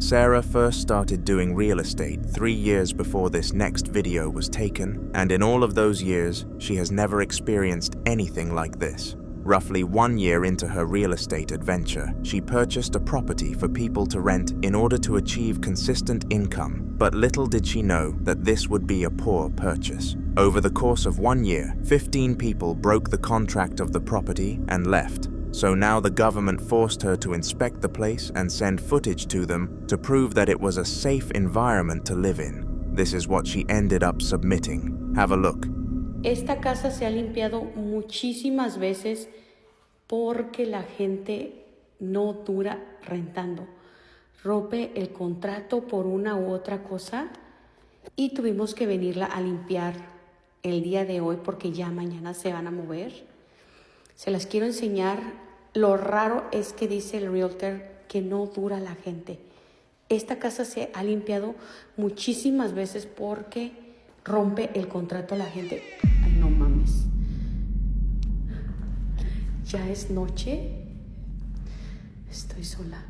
Sarah first started doing real estate 3 years before this next video was taken, and in all of those years, she has never experienced anything like this. Roughly 1 year into her real estate adventure, she purchased a property for people to rent in order to achieve consistent income, but little did she know that this would be a poor purchase. Over the course of 1 year, 15 people broke the contract of the property and left. So now the government forced her to inspect the place and send footage to them to prove that it was a safe environment to live in. This is what she ended up submitting. Have a look. Esta casa se ha limpiado muchísimas veces porque la gente no dura rentando. Rompe el contrato por una u otra cosa y tuvimos que venirla a limpiar el día de hoy porque ya mañana se van a mover. Se las quiero enseñar. Lo raro es que dice el realtor que no dura la gente. Esta casa se ha limpiado muchísimas veces porque rompe el contrato a la gente. Ay, no mames. Ya es noche. Estoy sola.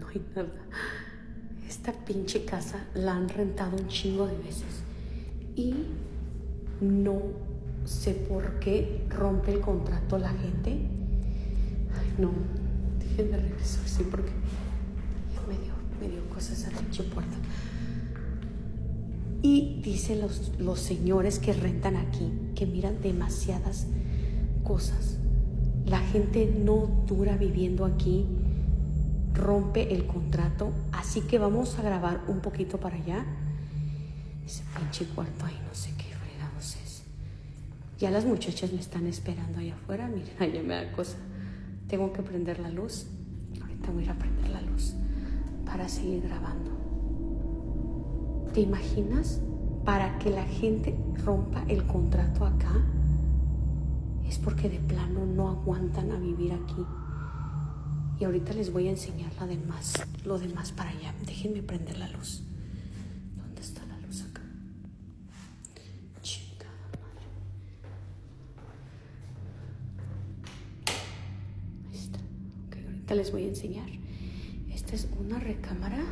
no hay nada. Esta pinche casa la han rentado un chingo de veces y no sé por qué rompe el contrato la gente. Ay, no, dejen de regresar así porque ya me dio cosas esa pinche puerta. Y dicen los señores que rentan aquí que miran demasiadas cosas. La gente no dura viviendo aquí, rompe el contrato, así que vamos a grabar un poquito para allá. Ese pinche cuarto ahí, no sé qué fregados es. Ya las muchachas me están esperando allá afuera. Miren, allá me da cosa. Tengo que prender la luz. Ahorita voy a ir a prender la luz para seguir grabando. ¿Te imaginas? Para que la gente rompa el contrato acá es porque de plano no aguantan a vivir aquí. Y ahorita les voy a enseñar lo demás para allá. Déjenme prender la luz. ¿Dónde está la luz acá? Chingada madre. Ahí está. Ok, ahorita les voy a enseñar. Esta es una recámara.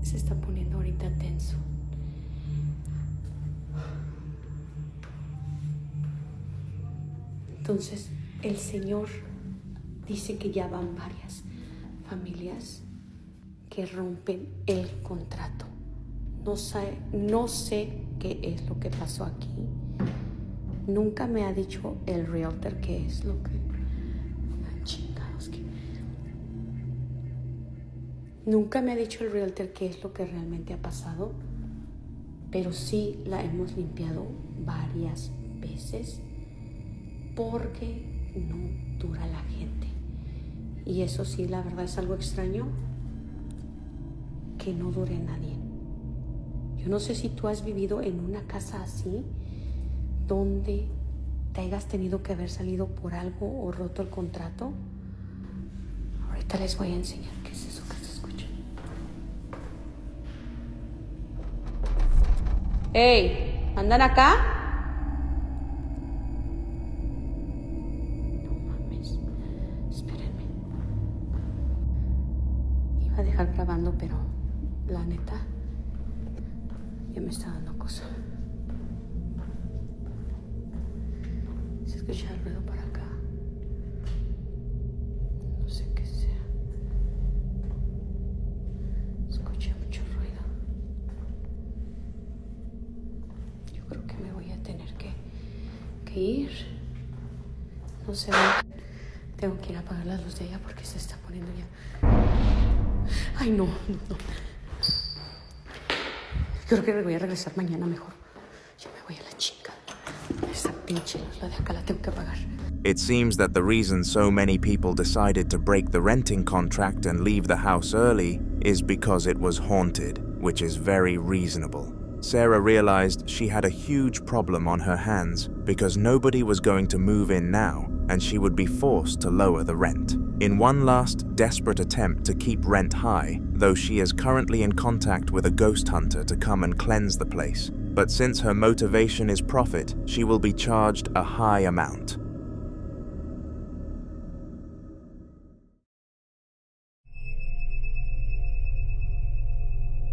Se está poniendo ahorita tenso. Entonces, el señor dice que ya van varias familias que rompen el contrato. No sé qué es lo que pasó aquí. Nunca me ha dicho el realtor qué es lo que... Chingados, que... Nunca me ha dicho el realtor qué es lo que realmente ha pasado, pero sí la hemos limpiado varias veces porque no dura la gente. Y eso sí, la verdad es algo extraño que no dure nadie. Yo no sé si tú has vivido en una casa así, donde te hayas tenido que haber salido por algo o roto el contrato. Ahorita les voy a enseñar qué es eso que se escucha. ¡Ey! ¿Andan acá? No mames. Espérenme. Iba a dejar grabando, pero la neta ya me está dando cosa. Se escucha el ruido para acá. No sé qué sea. Escucha mucho ruido. Yo creo que me voy a tener que ir. No sé. Tengo que ir a apagar la luz de ella porque se está poniendo ya. Ay, no. Creo que me voy a regresar mañana mejor. Yo me voy a la chica. Esa pinche luz, la de acá la tengo que apagar. It seems that the reason so many people decided to break the renting contract and leave the house early is because it was haunted, which is very reasonable. Sarah realized she had a huge problem on her hands because nobody was going to move in now, and she would be forced to lower the rent. In one last desperate attempt to keep rent high, though she is currently in contact with a ghost hunter to come and cleanse the place, but since her motivation is profit, she will be charged a high amount.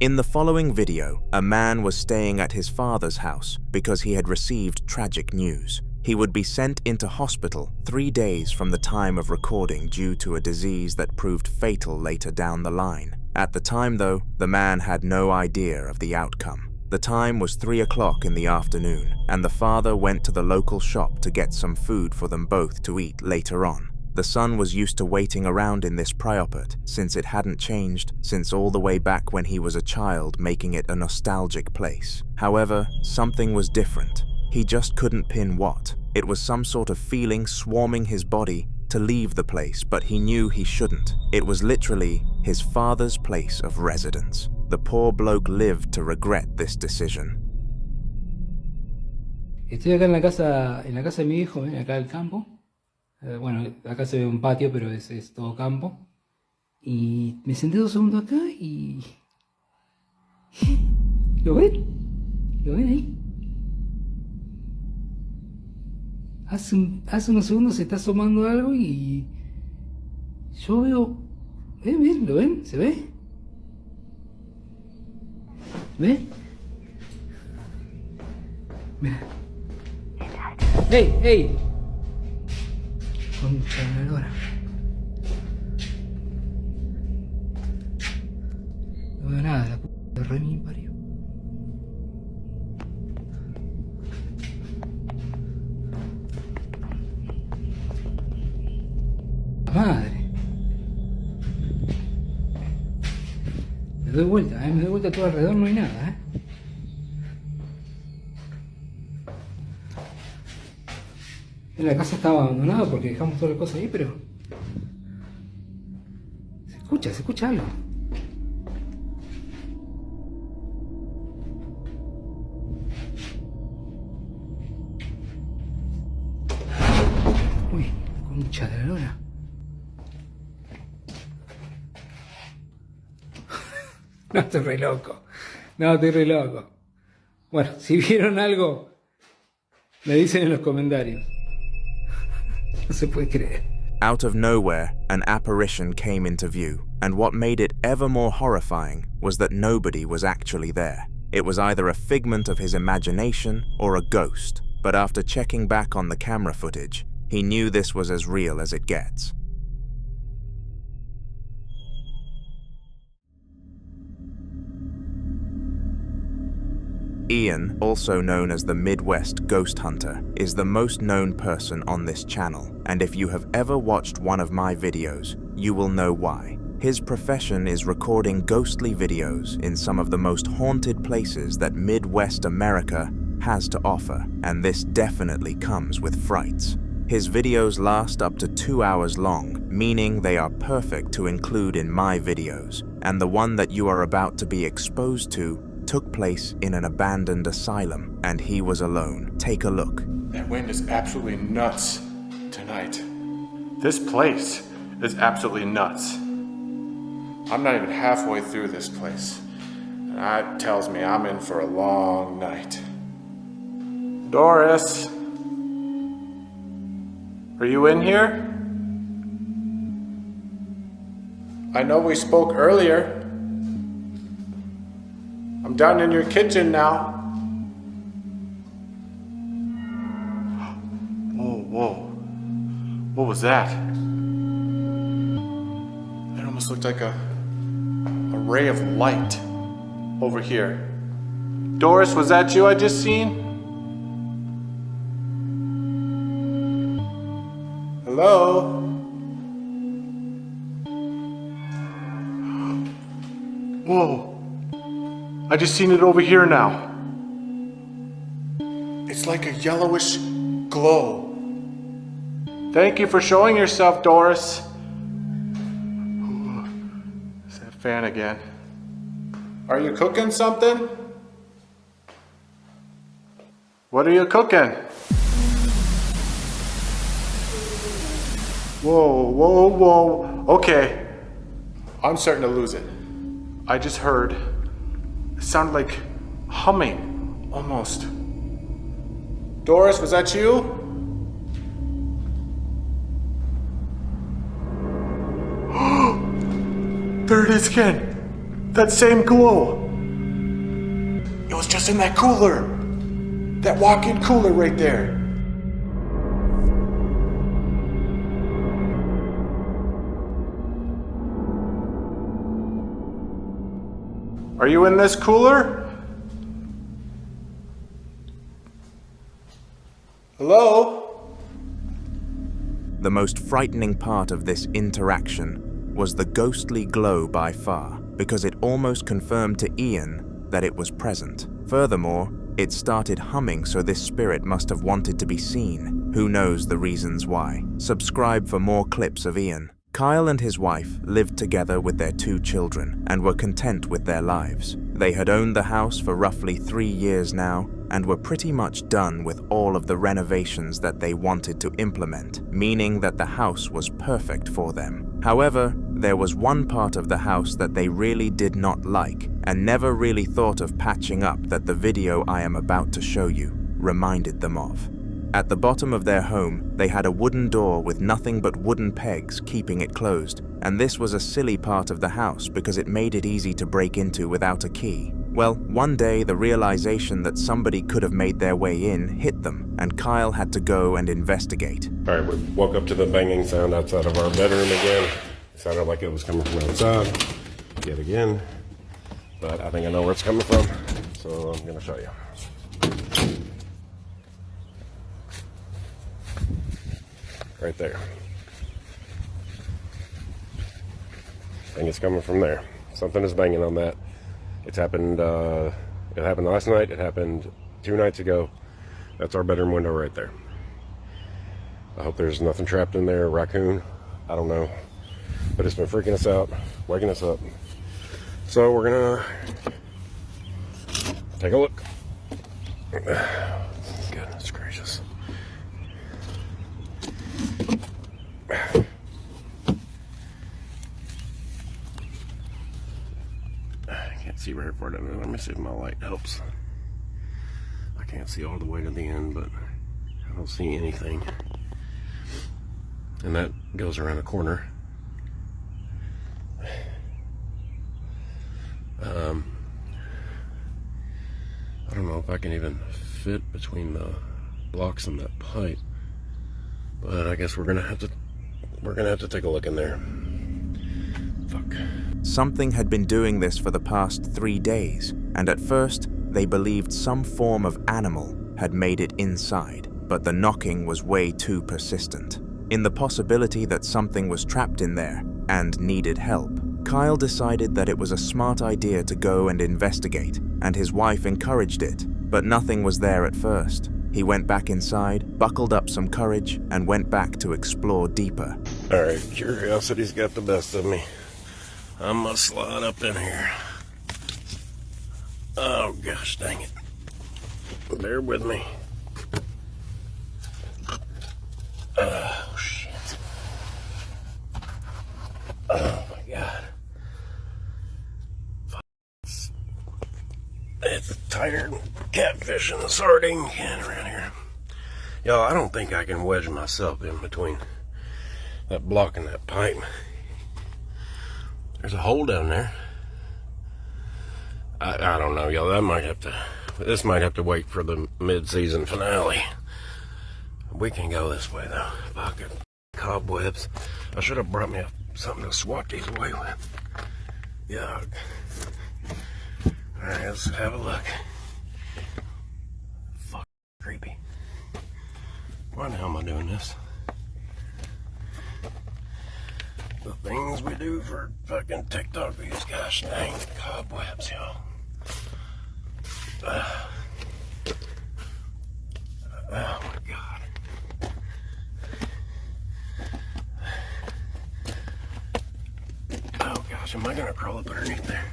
In the following video, a man was staying at his father's house because he had received tragic news. He would be sent into hospital 3 days from the time of recording due to a disease that proved fatal later down the line. At the time, though, the man had no idea of the outcome. The time was 3 o'clock in the afternoon, and the father went to the local shop to get some food for them both to eat later on. The son was used to waiting around in this priopat since it hadn't changed since all the way back when he was a child, making it a nostalgic place. However, something was different. He just couldn't pin what. It was some sort of feeling swarming his body to leave the place, but he knew he shouldn't. It was literally his father's place of residence. The poor bloke lived to regret this decision. Estoy acá en la casa de mi hijo, acá del campo. Bueno, acá se ve un patio, pero es todo campo. Y me senté 2 segundos acá y... ¿Lo ven? ¿Lo ven ahí? hace unos segundos se está asomando algo y yo veo... ¿Ven? ¿Lo ven? ¿Se ve? ¿Ve? Mira. ¡Ey! ¡Ey! Concha de la lora. No veo nada, la puta re mi parió. Madre. Me doy vuelta todo alrededor, no hay nada, La casa estaba abandonada porque dejamos todas las cosas ahí, pero... Se escucha algo. Uy, concha de la lora. No, estoy re loco. Bueno, si vieron algo, me dicen en los comentarios. No se puede creer. Out of nowhere, an apparition came into view, and what made it ever more horrifying was that nobody was actually there. It was either a figment of his imagination or a ghost, but after checking back on the camera footage, he knew this was as real as it gets. Ian, also known as the Midwest Ghost Hunter, is the most known person on this channel, and if you have ever watched one of my videos, you will know why. His profession is recording ghostly videos in some of the most haunted places that Midwest America has to offer, and this definitely comes with frights. His videos last up to 2 hours long, meaning they are perfect to include in my videos, and the one that you are about to be exposed to took place in an abandoned asylum, and he was alone. Take a look. That wind is absolutely nuts tonight. This place is absolutely nuts. I'm not even halfway through this place. And that tells me I'm in for a long night. Doris? Are you in here? I know we spoke earlier. I'm down in your kitchen now. Whoa. What was that? It almost looked like a ray of light over here. Doris, was that you I just seen? Hello? Whoa. I just seen it over here now. It's like a yellowish glow. Thank you for showing yourself, Doris. Ooh, it's that fan again. Are you cooking something? What are you cooking? Whoa. Okay. I'm starting to lose it. I just heard... It sounded like humming, almost. Doris, was that you? There it is again. That same glow. It was just in that cooler. That walk-in cooler right there. Are you in this cooler? Hello? The most frightening part of this interaction was the ghostly glow by far, because it almost confirmed to Ian that it was present. Furthermore, it started humming, so this spirit must have wanted to be seen. Who knows the reasons why? Subscribe for more clips of Ian. Kyle and his wife lived together with their 2 children and were content with their lives. They had owned the house for roughly 3 years now and were pretty much done with all of the renovations that they wanted to implement, meaning that the house was perfect for them. However, there was one part of the house that they really did not like and never really thought of patching up that the video I am about to show you reminded them of. At the bottom of their home, they had a wooden door with nothing but wooden pegs keeping it closed, and this was a silly part of the house because it made it easy to break into without a key. Well, one day the realization that somebody could have made their way in hit them, and Kyle had to go and investigate. All right, we woke up to the banging sound outside of our bedroom again. It sounded like it was coming from outside, yet again, but I think I know where it's coming from, so I'm gonna show you. Right there. I think it's coming from there. Something is banging on that. It's happened, it happened last night, it happened 2 nights ago. That's our bedroom window right there. I hope there's nothing trapped in there, a raccoon, I don't know. But it's been freaking us out, waking us up. So we're gonna take a look. Goodness gracious. I can't see very far down there. Let me see if my light helps. I can't see all the way to the end, but I don't see anything. And that goes around a corner. I don't know if I can even fit between the blocks and that pipe, but I guess we're gonna have to take a look in there. Fuck. Something had been doing this for the past 3 days, and at first they believed some form of animal had made it inside, but the knocking was way too persistent. In the possibility that something was trapped in there and needed help, Kyle decided that it was a smart idea to go and investigate, and his wife encouraged it, but nothing was there at first. He went back inside, buckled up some courage, and went back to explore deeper. All right, curiosity's got the best of me. I'm gonna slide up in here. Oh gosh, dang it. Bear with me. Oh shit. Oh my god. It's tighter than catfish in the sardine can around here. Y'all, I don't think I can wedge myself in between that block and that pipe. There's a hole down there. I don't know, y'all. This might have to wait for the mid-season finale. We can go this way though. Fucking cobwebs. I should have brought me something to swat these away with. Yuck. Alright, let's have a look. Fuck, creepy. Why the hell am I doing this? The things we do for fucking TikTok views, gosh dang, cobwebs, y'all. Oh my god. Oh gosh, am I gonna crawl up underneath there?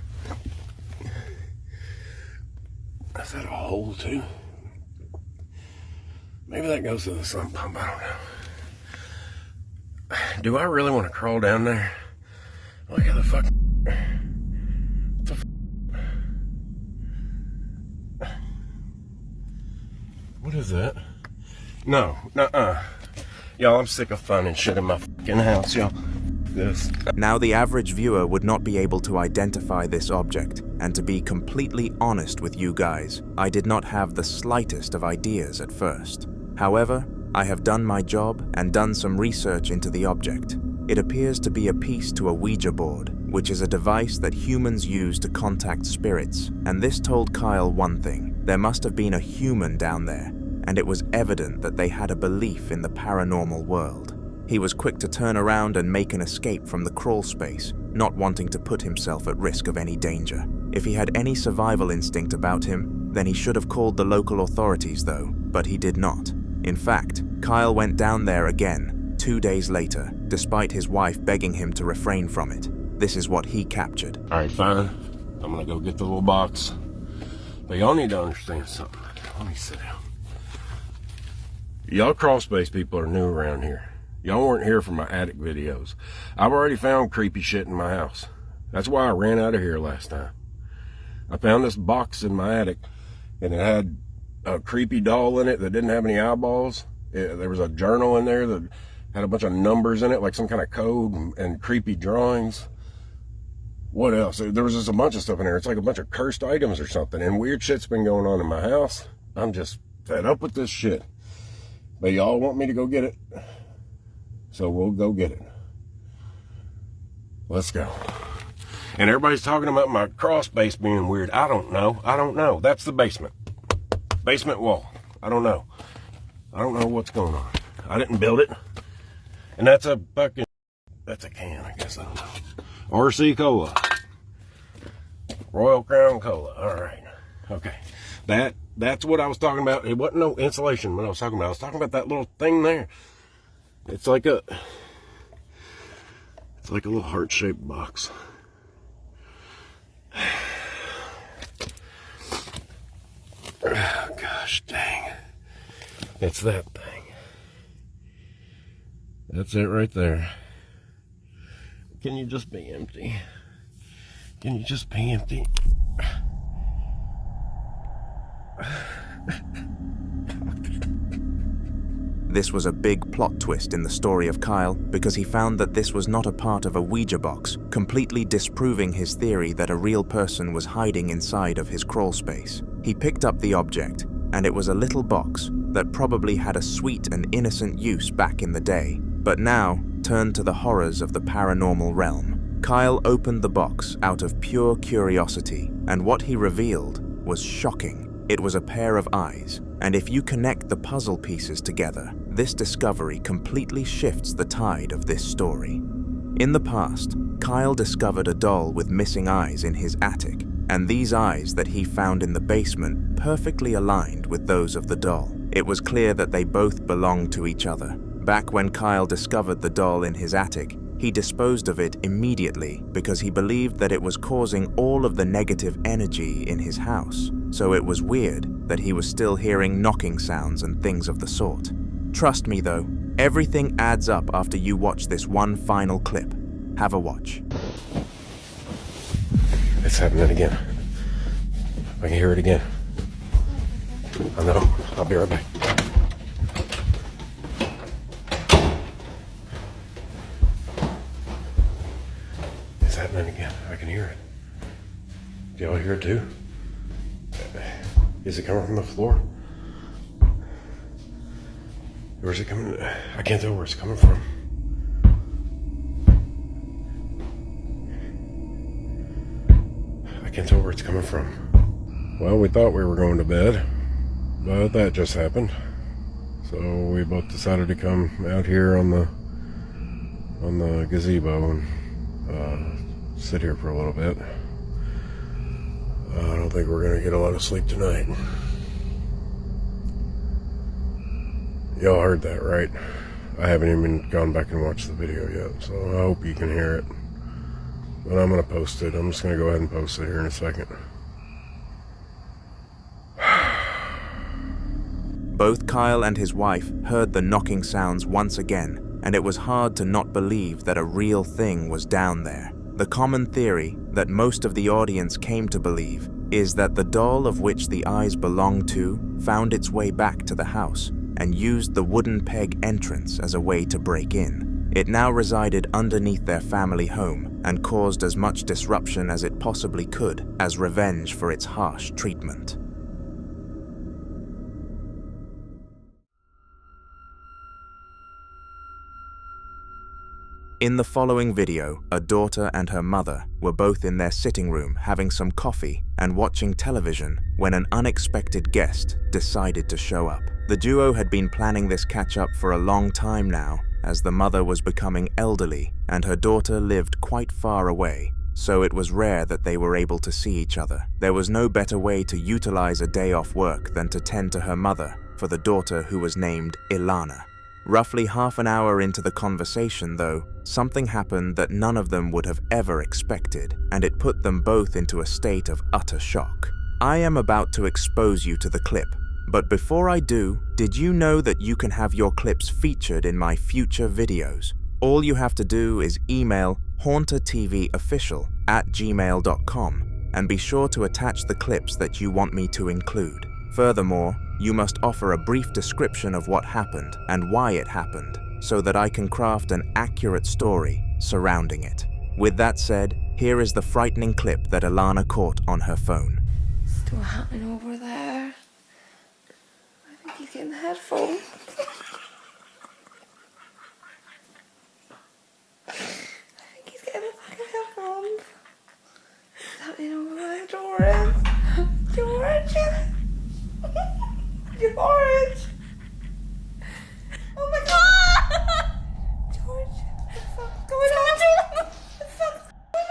Is that a hole too? Maybe that goes to the sump pump, I don't know. Do I really want to crawl down there? Look at the fuck. What is that? No, nuh-uh. Y'all, I'm sick of finding shit in my fucking house, y'all. Now the average viewer would not be able to identify this object, and to be completely honest with you guys, I did not have the slightest of ideas at first. However, I have done my job and done some research into the object. It appears to be a piece to a Ouija board, which is a device that humans use to contact spirits, and this told Kyle one thing: there must have been a human down there, and it was evident that they had a belief in the paranormal world. He was quick to turn around and make an escape from the crawl space, not wanting to put himself at risk of any danger. If he had any survival instinct about him, then he should have called the local authorities though, but he did not. In fact, Kyle went down there again, 2 days later, despite his wife begging him to refrain from it. This is what he captured. Alright, fine. I'm gonna go get the little box. But y'all need to understand something. Let me sit down. Y'all crawl space people are new around here. Y'all weren't here for my attic videos. I've already found creepy shit in my house. That's why I ran out of here last time. I found this box in my attic, and it had a creepy doll in it that didn't have any eyeballs. There was a journal in there that had a bunch of numbers in it, like some kind of code and creepy drawings. What else? There was just a bunch of stuff in there. It's like a bunch of cursed items or something. And weird shit's been going on in my house. I'm just fed up with this shit. But y'all want me to go get it. So we'll go get it. Let's go. And everybody's talking about my crawl space being weird. I don't know. That's the basement. Basement wall. I don't know what's going on. I didn't build it. And that's a can, I guess. I don't know. RC Cola. Royal Crown Cola. All right. Okay. That's what I was talking about. It wasn't no insulation when I was talking about. I was talking about that little thing there. It's like a little heart-shaped box. Oh, gosh dang. It's that thing. That's it right there. Can you just be empty? Can you just be empty? This was a big plot twist in the story of Kyle because he found that this was not a part of a Ouija box, completely disproving his theory that a real person was hiding inside of his crawl space. He picked up the object, and it was a little box that probably had a sweet and innocent use back in the day, but now turned to the horrors of the paranormal realm. Kyle opened the box out of pure curiosity, and what he revealed was shocking. It was a pair of eyes, and if you connect the puzzle pieces together, this discovery completely shifts the tide of this story. In the past, Kyle discovered a doll with missing eyes in his attic, and these eyes that he found in the basement perfectly aligned with those of the doll. It was clear that they both belonged to each other. Back when Kyle discovered the doll in his attic, he disposed of it immediately because he believed that it was causing all of the negative energy in his house. So it was weird that he was still hearing knocking sounds and things of the sort. Trust me though, everything adds up after you watch this one final clip. Have a watch. It's happening again. I can hear it again. I know. I'll be right back. It's happening again. I can hear it. Do y'all hear it too? Is it coming from the floor? Where's it coming? I can't tell where it's coming from. I can't tell where it's coming from. Well, we thought we were going to bed, but that just happened. So we both decided to come out here on the gazebo and sit here for a little bit. I don't think we're going to get a lot of sleep tonight. Y'all heard that, right? I haven't even gone back and watched the video yet, so I hope you can hear it. But I'm going to post it. I'm just going to go ahead and post it here in a second. Both Kyle and his wife heard the knocking sounds once again, and it was hard to not believe that a real thing was down there. The common theory that most of the audience came to believe is that the doll of which the eyes belonged to found its way back to the house and used the wooden peg entrance as a way to break in. It now resided underneath their family home and caused as much disruption as it possibly could as revenge for its harsh treatment. In the following video, a daughter and her mother were both in their sitting room having some coffee and watching television when an unexpected guest decided to show up. The duo had been planning this catch-up for a long time now, as the mother was becoming elderly and her daughter lived quite far away, so it was rare that they were able to see each other. There was no better way to utilize a day off work than to tend to her mother for the daughter who was named Ilana. Roughly half an hour into the conversation, though, something happened that none of them would have ever expected, and it put them both into a state of utter shock. I am about to expose you to the clip, but before I do, did you know that you can have your clips featured in my future videos? All you have to do is email hauntertvofficial@gmail.com and be sure to attach the clips that you want me to include. Furthermore, You must offer a brief description of what happened and why it happened, so that I can craft an accurate story surrounding it. With that said, here is the frightening clip that Alana caught on her phone. Still happening over there. I think he's getting the headphones. I think he's getting the fucking headphones. What's happening over there, George? George? George! Oh my god! George, what the fuck's going on? What the fuck's going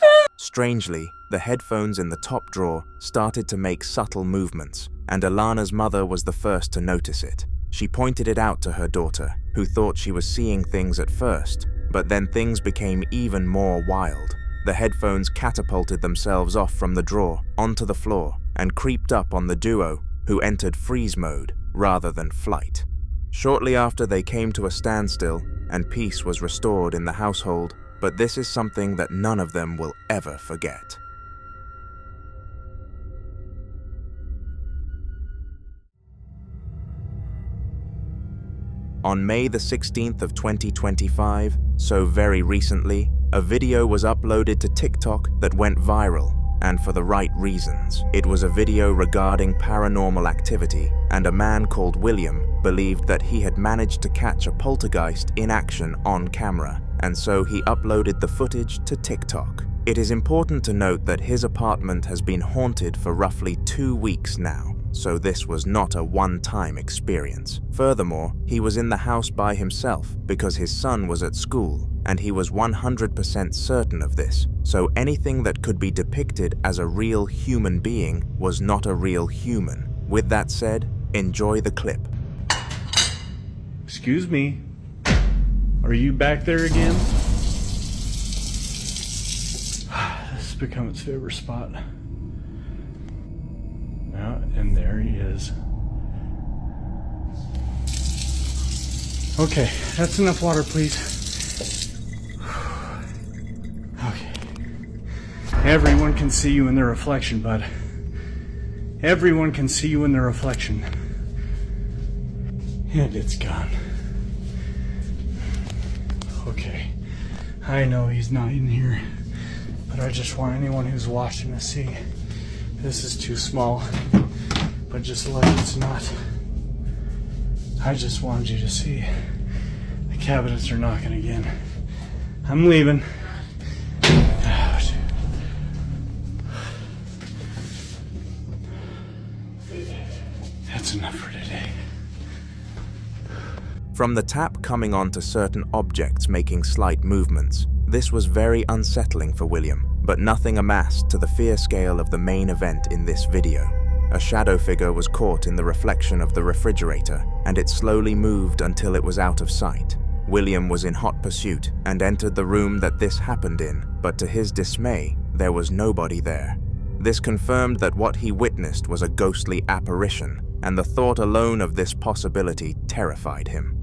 on? Strangely, the headphones in the top drawer started to make subtle movements, and Alana's mother was the first to notice it. She pointed it out to her daughter, who thought she was seeing things at first, but then things became even more wild. The headphones catapulted themselves off from the drawer onto the floor and creeped up on the duo, who entered freeze mode rather than flight. Shortly after, they came to a standstill and peace was restored in the household, but this is something that none of them will ever forget. On May the 16th of 2025, so very recently, a video was uploaded to TikTok that went viral, and for the right reasons. It was a video regarding paranormal activity, and a man called William believed that he had managed to catch a poltergeist in action on camera, and so he uploaded the footage to TikTok. It is important to note that his apartment has been haunted for roughly 2 weeks now, so this was not a one-time experience. Furthermore, he was in the house by himself because his son was at school, and he was 100% certain of this, so anything that could be depicted as a real human being was not a real human. With that said, enjoy the clip. Excuse me, are you back there again? This has become its favorite spot. Yeah, and there he is. Okay, that's enough water, please. Okay. Everyone can see you in their reflection, bud. Everyone can see you in their reflection. And it's gone. Okay. I know he's not in here, but I just want anyone who's watching to see. This is too small, but just like it's not. I just wanted you to see. The cabinets are knocking again. I'm leaving. That's enough for today. From the tap coming onto certain objects making slight movements, this was very unsettling for William, but nothing amassed to the fear scale of the main event in this video. A shadow figure was caught in the reflection of the refrigerator, and it slowly moved until it was out of sight. William was in hot pursuit and entered the room that this happened in, but to his dismay, there was nobody there. This confirmed that what he witnessed was a ghostly apparition, and the thought alone of this possibility terrified him.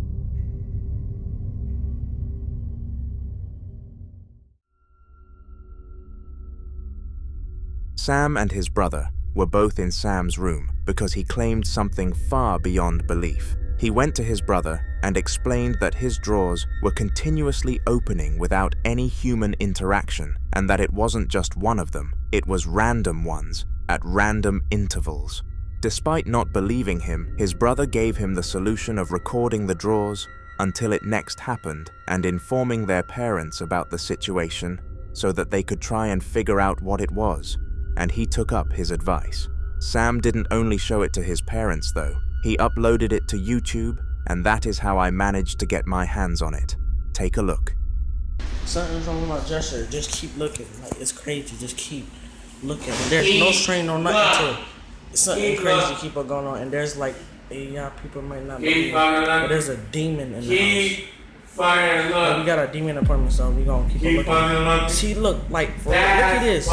Sam and his brother were both in Sam's room because he claimed something far beyond belief. He went to his brother and explained that his drawers were continuously opening without any human interaction, and that it wasn't just one of them, it was random ones, at random intervals. Despite not believing him, his brother gave him the solution of recording the drawers until it next happened and informing their parents about the situation so that they could try and figure out what it was, and he took up his advice. Sam didn't only show it to his parents though, he uploaded it to YouTube, and that is how I managed to get my hands on it. Take a look. Something's wrong with my gesture, just keep looking, like it's crazy, just keep looking. There's no strain, no nothing to it. Something crazy keep on going on, and there's like, yeah, people might not believe, but there's a demon in the house. Like, we got a demon apartment, so we gonna keep on looking. See, look, like, look at this.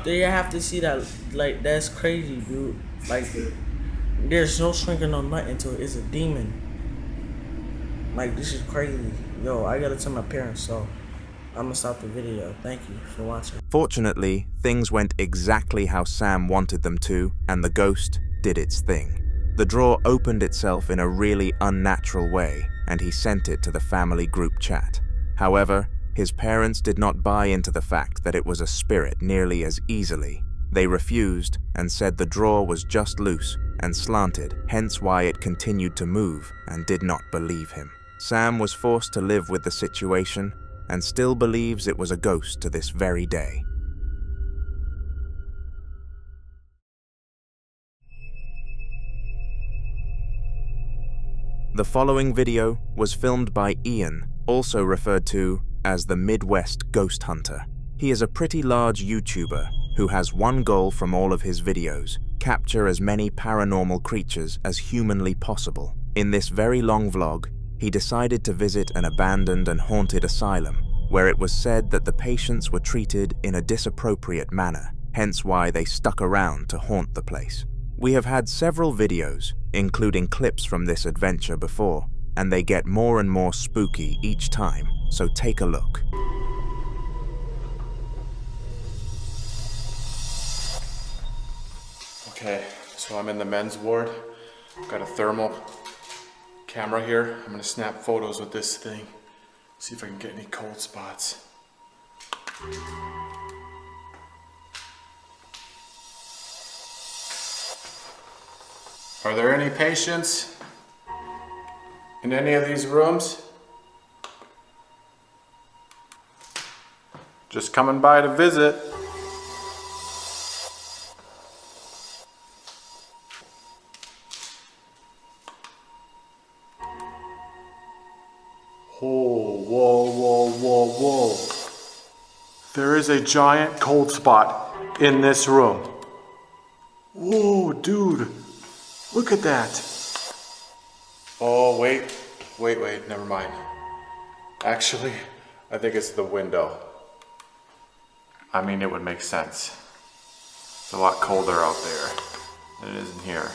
There you have to see that, like, that's crazy, dude. Like, there's no shrinking or nothing to it. It's a demon. Like, this is crazy. Yo, I gotta tell my parents, so I'm gonna stop the video. Thank you for watching. Fortunately, things went exactly how Sam wanted them to, and the ghost did its thing. The drawer opened itself in a really unnatural way, and he sent it to the family group chat. However, his parents did not buy into the fact that it was a spirit nearly as easily. They refused and said the drawer was just loose and slanted, hence why it continued to move, and did not believe him. Sam was forced to live with the situation and still believes it was a ghost to this very day. The following video was filmed by Ian, also referred to as the Midwest Ghost Hunter. He is a pretty large YouTuber who has one goal from all of his videos: capture as many paranormal creatures as humanly possible. In this very long vlog, he decided to visit an abandoned and haunted asylum, where it was said that the patients were treated in a disappropriate manner, hence why they stuck around to haunt the place. We have had several videos, including clips from this adventure before, and they get more and more spooky each time, so take a look. Okay, so I'm in the men's ward. I've got a thermal camera here. I'm gonna snap photos with this thing. See if I can get any cold spots. Are there any patients in any of these rooms? Just coming by to visit. Oh, whoa, whoa, whoa, whoa. There is a giant cold spot in this room. Whoa, dude. Look at that. Oh, wait, never mind. Actually, I think it's the window. I mean, it would make sense. It's a lot colder out there than it is in here.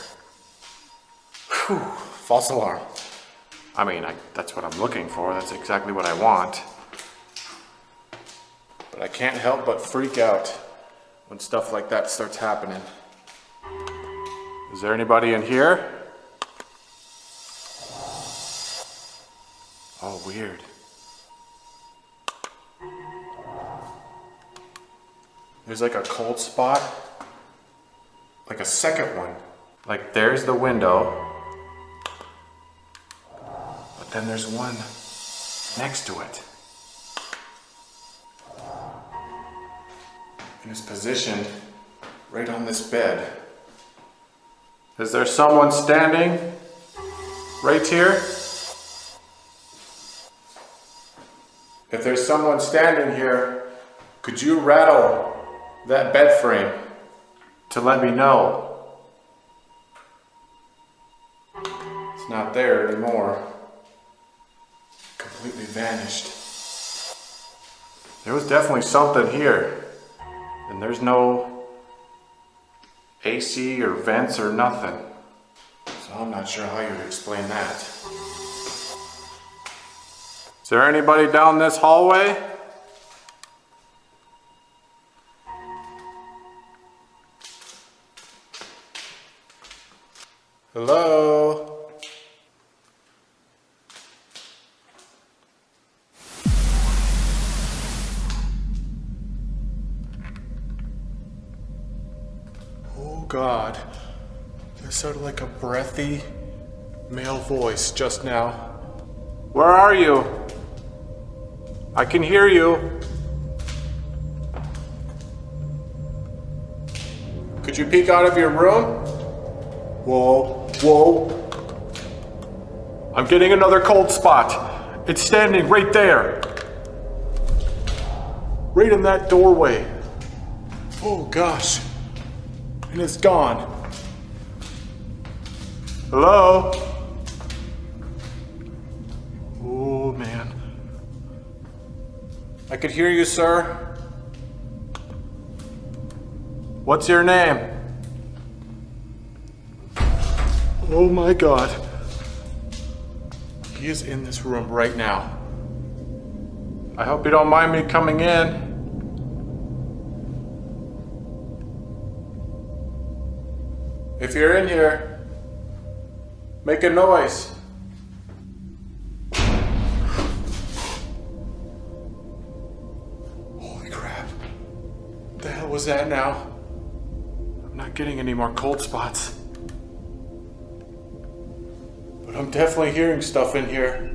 Whew, false alarm. I mean, that's what I'm looking for. That's exactly what I want. But I can't help but freak out when stuff like that starts happening. Is there anybody in here? Oh, weird. There's like a cold spot. Like a second one. Like there's the window. But then there's one next to it. And it's positioned right on this bed. Is there someone standing right here? If there's someone standing here, could you rattle that bed frame to let me know? It's not there anymore. Completely vanished. There was definitely something here, and there's no AC or vents or nothing. So I'm not sure how you would explain that. Is there anybody down this hallway? Hello? Oh God, that sounded like a breathy male voice just now. Where are you? I can hear you. Could you peek out of your room? Whoa, whoa. I'm getting another cold spot. It's standing right there. Right in that doorway. Oh gosh. And it's gone. Hello? Oh man. I could hear you, sir. What's your name? Oh my God. He is in this room right now. I hope you don't mind me coming in. If you're in here, make a noise. Holy crap. What the hell was that now? I'm not getting any more cold spots. But I'm definitely hearing stuff in here.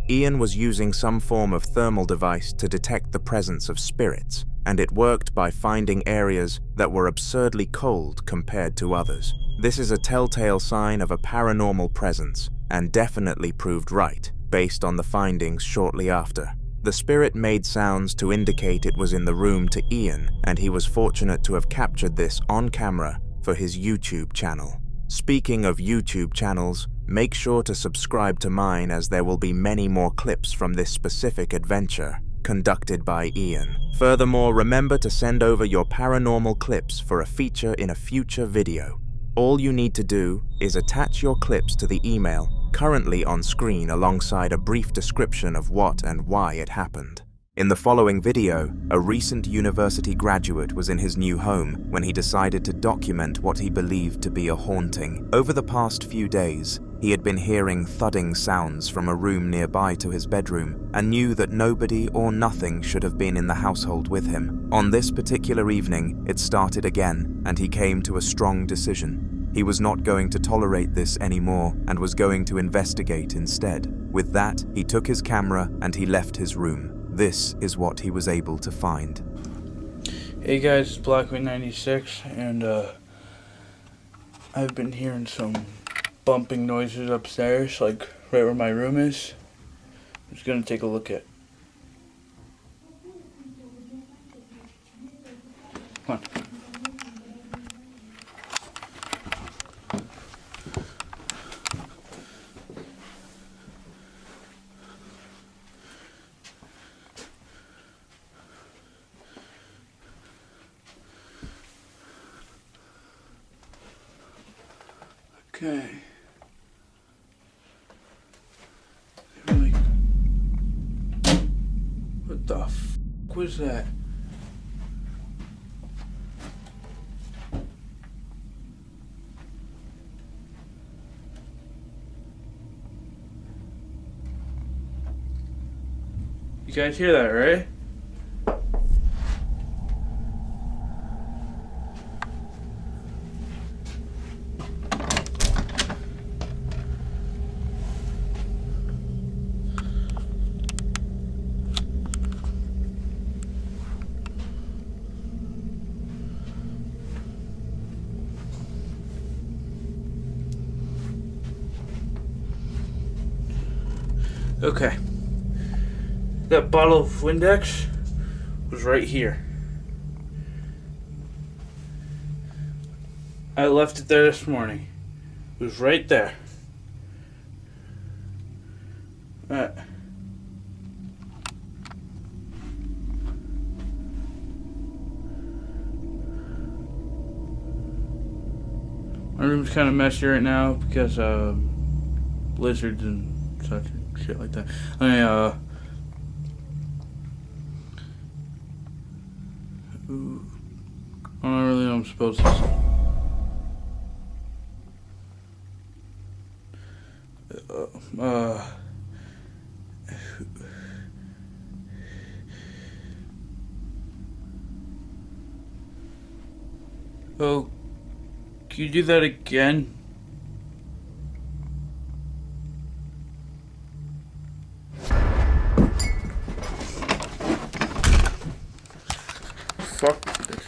Ian was using some form of thermal device to detect the presence of spirits, and it worked by finding areas that were absurdly cold compared to others. This is a telltale sign of a paranormal presence, and definitely proved right, based on the findings shortly after. The spirit made sounds to indicate it was in the room to Ian, and he was fortunate to have captured this on camera for his YouTube channel. Speaking of YouTube channels, make sure to subscribe to mine, as there will be many more clips from this specific adventure conducted by Ian. Furthermore, remember to send over your paranormal clips for a feature in a future video. All you need to do is attach your clips to the email currently on screen alongside a brief description of what and why it happened. In the following video, a recent university graduate was in his new home when he decided to document what he believed to be a haunting. Over the past few days, he had been hearing thudding sounds from a room nearby to his bedroom and knew that nobody or nothing should have been in the household with him. On this particular evening, it started again, and he came to a strong decision. He was not going to tolerate this anymore and was going to investigate instead. With that, he took his camera and he left his room. This is what he was able to find. Hey guys, it's Blackwing96, and I've been hearing some bumping noises upstairs, like right where my room is. I'm just gonna take a look at. Come on. Okay. What the f was that? You guys hear that, right? Okay. That bottle of Windex was right here. I left it there this morning. It was right there. My room's kind of messy right now because blizzards and such shit like that. I don't really know what I'm supposed to say. Oh, can you do that again? Fuck this.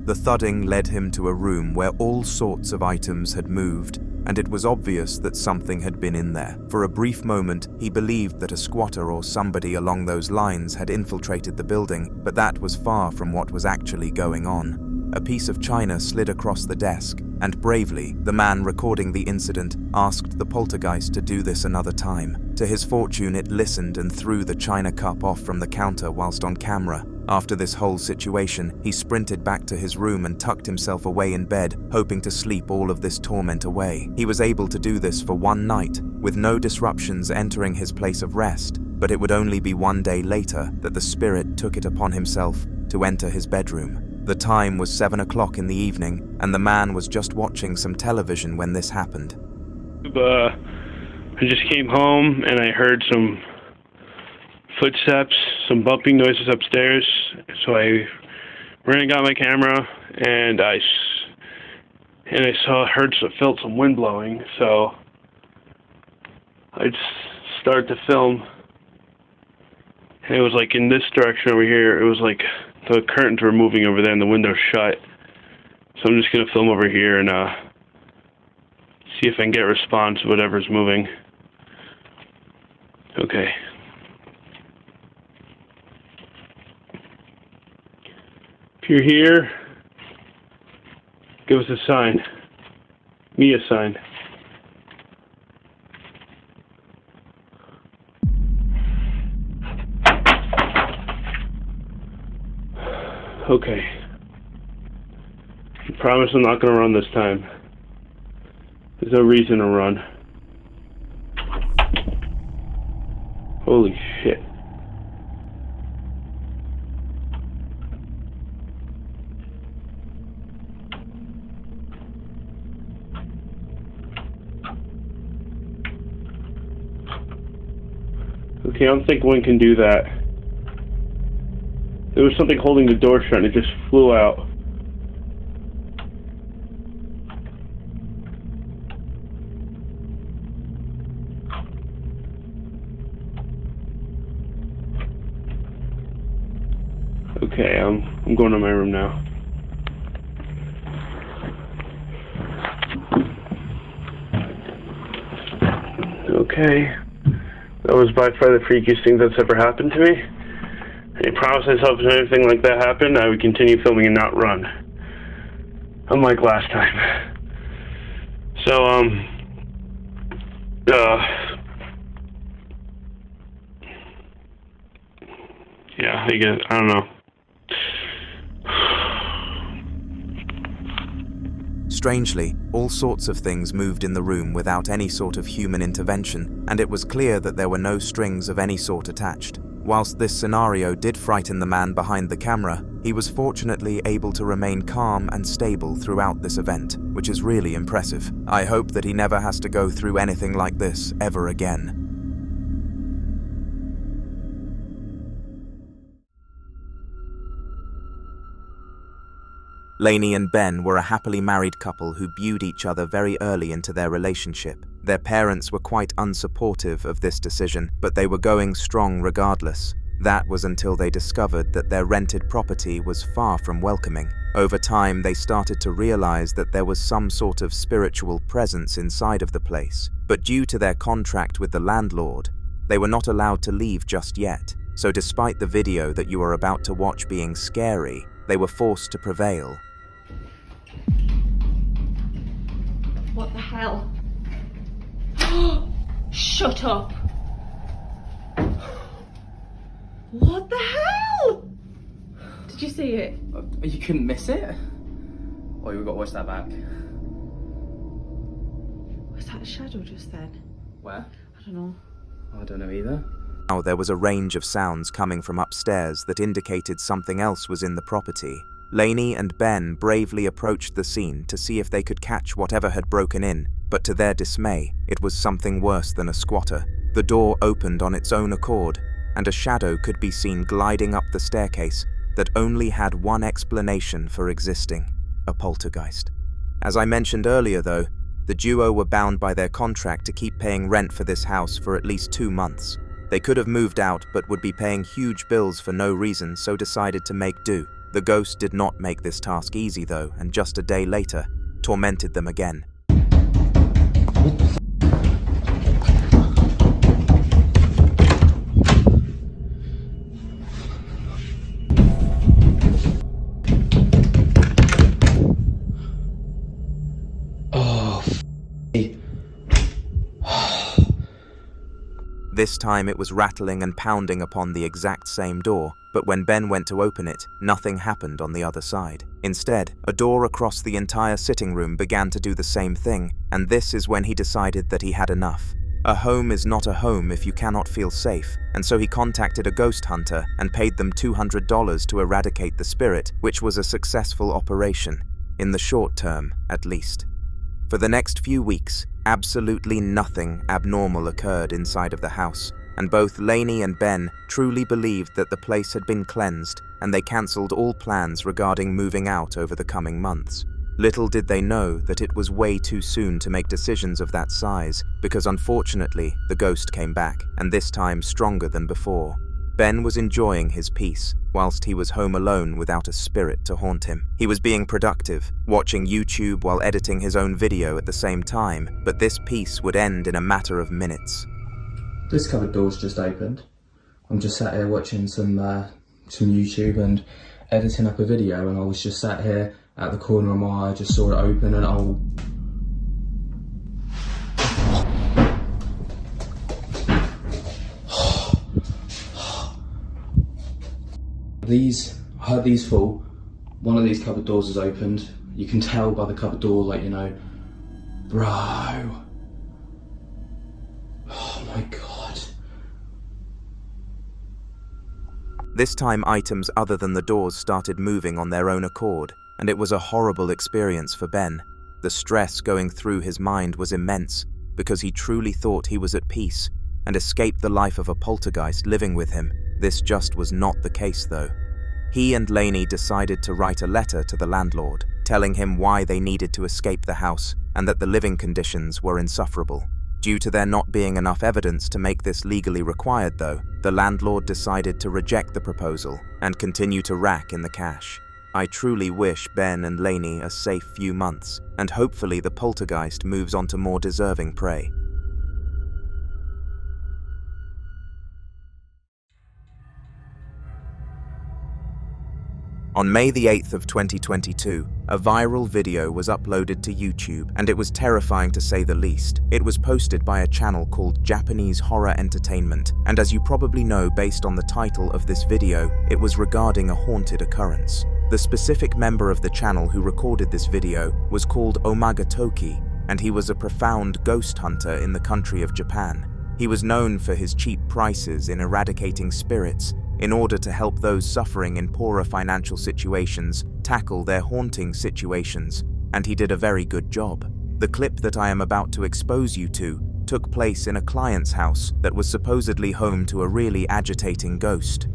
The thudding led him to a room where all sorts of items had moved, and it was obvious that something had been in there. For a brief moment, he believed that a squatter or somebody along those lines had infiltrated the building, but that was far from what was actually going on. A piece of china slid across the desk, and bravely, the man recording the incident asked the poltergeist to do this another time. To his fortune, it listened and threw the china cup off from the counter whilst on camera. After this whole situation, he sprinted back to his room and tucked himself away in bed, hoping to sleep all of this torment away. He was able to do this for one night, with no disruptions entering his place of rest, but it would only be one day later that the spirit took it upon himself to enter his bedroom. The time was 7 o'clock in the evening, and the man was just watching some television when this happened. I just came home and I heard some footsteps, some bumping noises upstairs, so I ran and got my camera, and I felt some wind blowing, so I just started to film, and it was like in this direction over here. It was like the curtains were moving over there and the window's shut, so I'm just gonna film over here and see if I can get a response to whatever's moving. Okay. If you're here, give us a sign. Me a sign. Okay. I promise I'm not going to run this time. There's no reason to run. Holy shit. Okay, I don't think one can do that. There was something holding the door shut and it just flew out. Okay, I'm going to my room now. Okay. That was by far the freakiest thing that's ever happened to me. I promised myself if anything like that happened, I would continue filming and not run. Unlike last time. So, yeah, I don't know. Strangely, all sorts of things moved in the room without any sort of human intervention, and it was clear that there were no strings of any sort attached. Whilst this scenario did frighten the man behind the camera, he was fortunately able to remain calm and stable throughout this event, which is really impressive. I hope that he never has to go through anything like this ever again. Lainey and Ben were a happily married couple who viewed each other very early into their relationship. Their parents were quite unsupportive of this decision, but they were going strong regardless. That was until they discovered that their rented property was far from welcoming. Over time, they started to realize that there was some sort of spiritual presence inside of the place. But due to their contract with the landlord, they were not allowed to leave just yet. So despite the video that you are about to watch being scary, they were forced to prevail. What the hell? Shut up! What the hell? Did you see it? You couldn't miss it? Oh, we've got to watch that back. Was that a shadow just then? Where? I don't know. I don't know either. Now there was a range of sounds coming from upstairs that indicated something else was in the property. Lainey and Ben bravely approached the scene to see if they could catch whatever had broken in, but to their dismay, it was something worse than a squatter. The door opened on its own accord, and a shadow could be seen gliding up the staircase that only had one explanation for existing: a poltergeist. As I mentioned earlier though, the duo were bound by their contract to keep paying rent for this house for at least 2 months. They could have moved out but would be paying huge bills for no reason, so decided to make do. The ghost did not make this task easy though, and just a day later, tormented them again. This time it was rattling and pounding upon the exact same door, but when Ben went to open it, nothing happened on the other side. Instead, a door across the entire sitting room began to do the same thing, and this is when he decided that he had enough. A home is not a home if you cannot feel safe, and so he contacted a ghost hunter and paid them $200 to eradicate the spirit, which was a successful operation, in the short term, at least. For the next few weeks, absolutely nothing abnormal occurred inside of the house, and both Lainey and Ben truly believed that the place had been cleansed, and they cancelled all plans regarding moving out over the coming months. Little did they know that it was way too soon to make decisions of that size, because unfortunately, the ghost came back, and this time stronger than before. Ben was enjoying his peace, whilst he was home alone without a spirit to haunt him. He was being productive, watching YouTube while editing his own video at the same time, but this peace would end in a matter of minutes. This cupboard door's just opened. I'm just sat here watching some YouTube and editing up a video, and I was just sat here at the corner of my eye, just saw it open, and I heard these fall. One of these cupboard doors is opened. You can tell by the cupboard door, like, you know, bro. Oh my God. This time items other than the doors started moving on their own accord, and it was a horrible experience for Ben. The stress going through his mind was immense, because he truly thought he was at peace, and escaped the life of a poltergeist living with him. This just was not the case though. He and Lainey decided to write a letter to the landlord, telling him why they needed to escape the house, and that the living conditions were insufferable. Due to there not being enough evidence to make this legally required though, the landlord decided to reject the proposal and continue to rack in the cash. I truly wish Ben and Lainey a safe few months, and hopefully the poltergeist moves on to more deserving prey. On May the 8th of 2022, a viral video was uploaded to YouTube, and it was terrifying to say the least. It was posted by a channel called Japanese Horror Entertainment, and as you probably know based on the title of this video, it was regarding a haunted occurrence. The specific member of the channel who recorded this video was called Omagatoki, and he was a profound ghost hunter in the country of Japan. He was known for his cheap prices in eradicating spirits, in order to help those suffering in poorer financial situations tackle their haunting situations, and he did a very good job. The clip that I am about to expose you to took place in a client's house that was supposedly home to a really agitating ghost.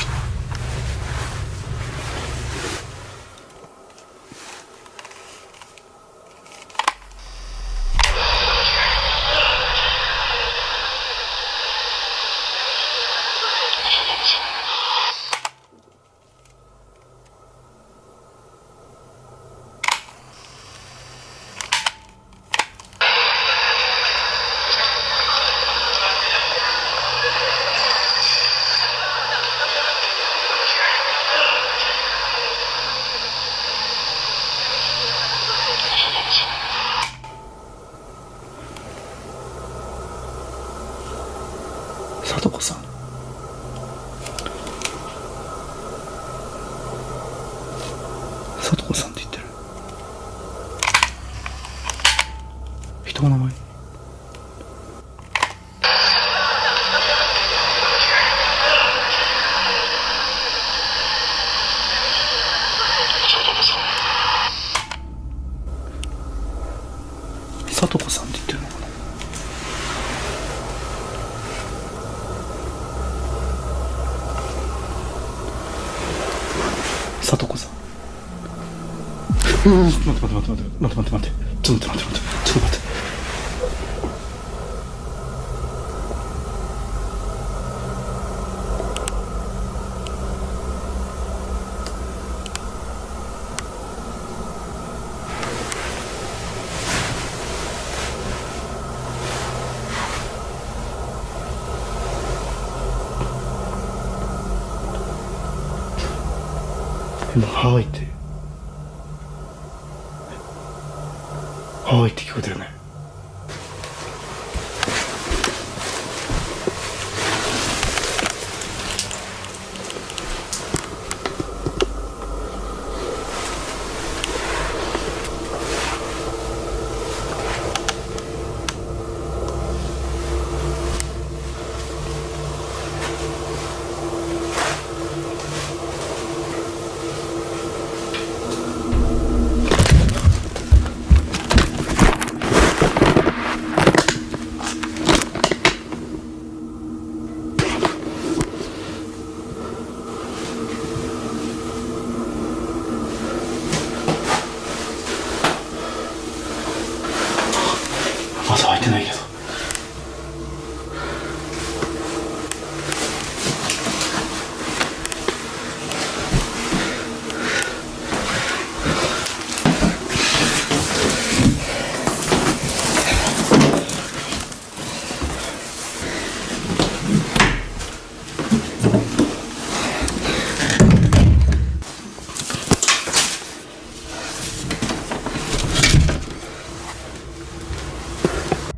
今ハワイって聞こえたよね。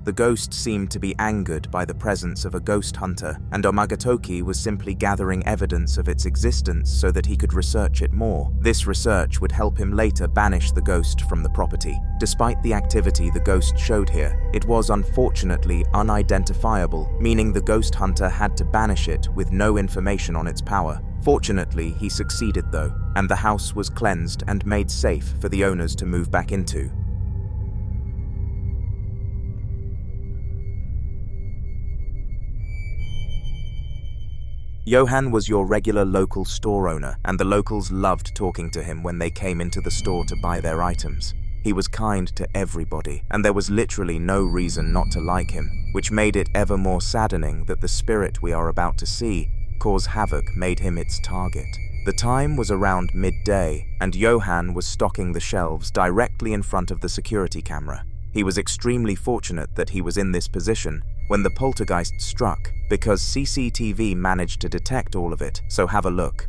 The ghost seemed to be angered by the presence of a ghost hunter, and Omagatoki was simply gathering evidence of its existence so that he could research it more. This research would help him later banish the ghost from the property. Despite the activity the ghost showed here, it was unfortunately unidentifiable, meaning the ghost hunter had to banish it with no information on its power. Fortunately, he succeeded though, and the house was cleansed and made safe for the owners to move back into. Johan was your regular local store owner, and the locals loved talking to him when they came into the store to buy their items. He was kind to everybody, and there was literally no reason not to like him, which made it ever more saddening that the spirit we are about to see, Cause Havoc, made him its target. The time was around midday, and Johan was stocking the shelves directly in front of the security camera. He was extremely fortunate that he was in this position when the poltergeist struck, because CCTV managed to detect all of it, so have a look.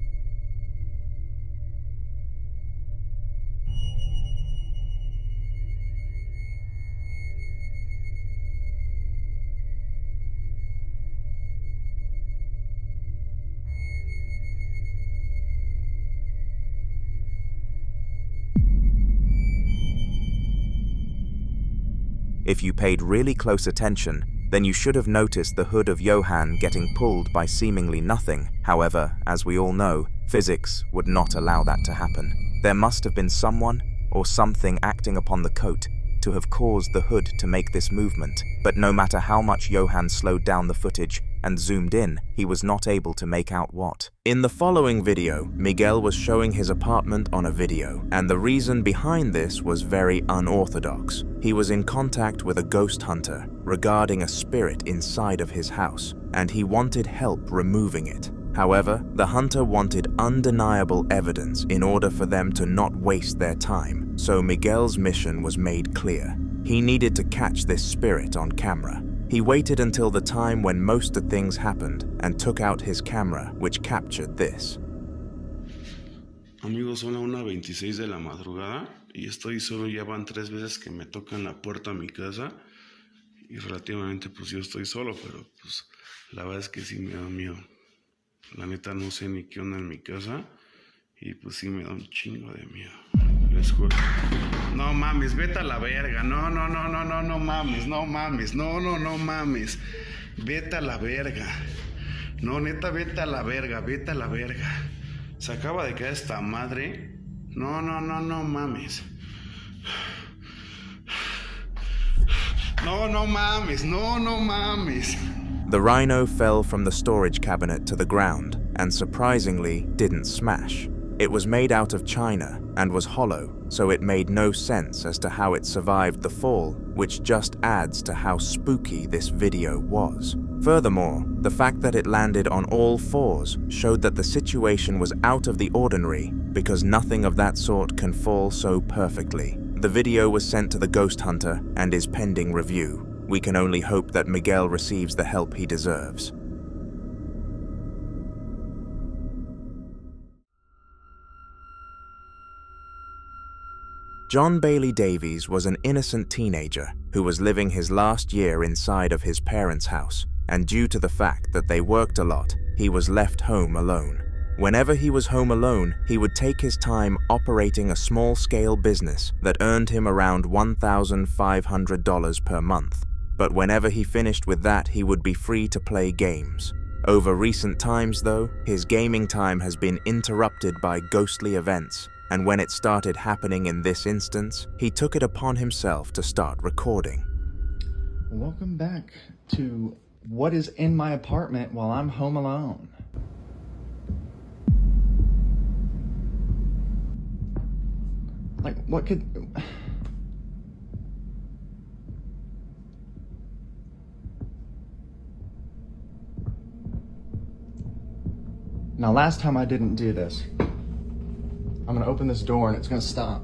If you paid really close attention, then you should have noticed the hood of Johan getting pulled by seemingly nothing. However, as we all know, physics would not allow that to happen. There must have been someone or something acting upon the coat to have caused the hood to make this movement, but no matter how much Johan slowed down the footage and zoomed in, he was not able to make out what. In the following video, Miguel was showing his apartment on a video, and the reason behind this was very unorthodox. He was in contact with a ghost hunter regarding a spirit inside of his house, and he wanted help removing it. However, the hunter wanted undeniable evidence in order for them to not waste their time, so Miguel's mission was made clear. He needed to catch this spirit on camera. He waited until the time when most of the things happened and took out his camera, which captured this. Amigos, son las 1:26 de la madrugada y estoy solo. Ya van 3 veces que me tocan la puerta a mi casa y relativamente pues yo estoy solo, pero pues la verdad es que sí me da miedo. La neta no sé ni qué onda en mi casa y pues sí me da un chingo de miedo. Les juro. No mames, vete a la verga. No mames, no mames. No mames. Vete a la verga. No, neta, vete a la verga, vete a la verga. Se acaba de caer esta madre. No mames. No mames, no mames. The rhino fell from the storage cabinet to the ground and surprisingly didn't smash. It was made out of china and was hollow, so it made no sense as to how it survived the fall, which just adds to how spooky this video was. Furthermore, the fact that it landed on all fours showed that the situation was out of the ordinary, because nothing of that sort can fall so perfectly. The video was sent to the ghost hunter and is pending review. We can only hope that Miguel receives the help he deserves. John Bailey Davies was an innocent teenager who was living his last year inside of his parents' house, and due to the fact that they worked a lot, he was left home alone. Whenever he was home alone, he would take his time operating a small-scale business that earned him around $1,500 per month. But whenever he finished with that, he would be free to play games. Over recent times, though, his gaming time has been interrupted by ghostly events, and when it started happening in this instance, he took it upon himself to start recording. Welcome back to what is in my apartment while I'm home alone. Like, what could... Now, last time I didn't do this. I'm gonna open this door and it's gonna stop.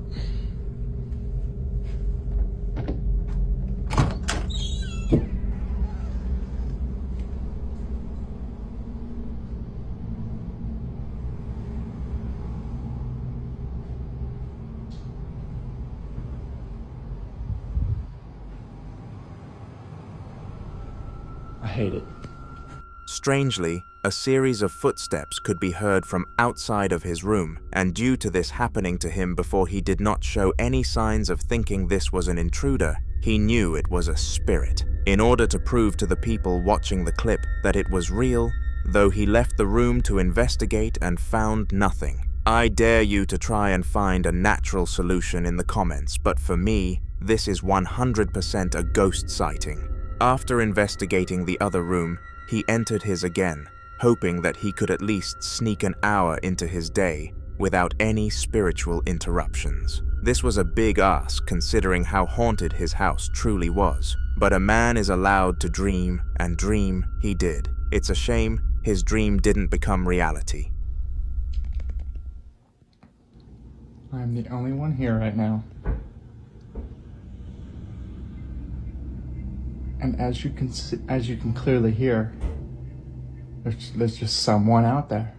hate it. Strangely, a series of footsteps could be heard from outside of his room, and due to this happening to him before he did not show any signs of thinking this was an intruder, he knew it was a spirit. In order to prove to the people watching the clip that it was real, though he left the room to investigate and found nothing. I dare you to try and find a natural solution in the comments, but for me, this is 100% a ghost sighting. After investigating the other room, he entered his again, hoping that he could at least sneak an hour into his day without any spiritual interruptions. This was a big ask considering how haunted his house truly was, but a man is allowed to dream, and dream he did. It's a shame his dream didn't become reality. I'm the only one here right now. And as you can clearly hear, there's just someone out there.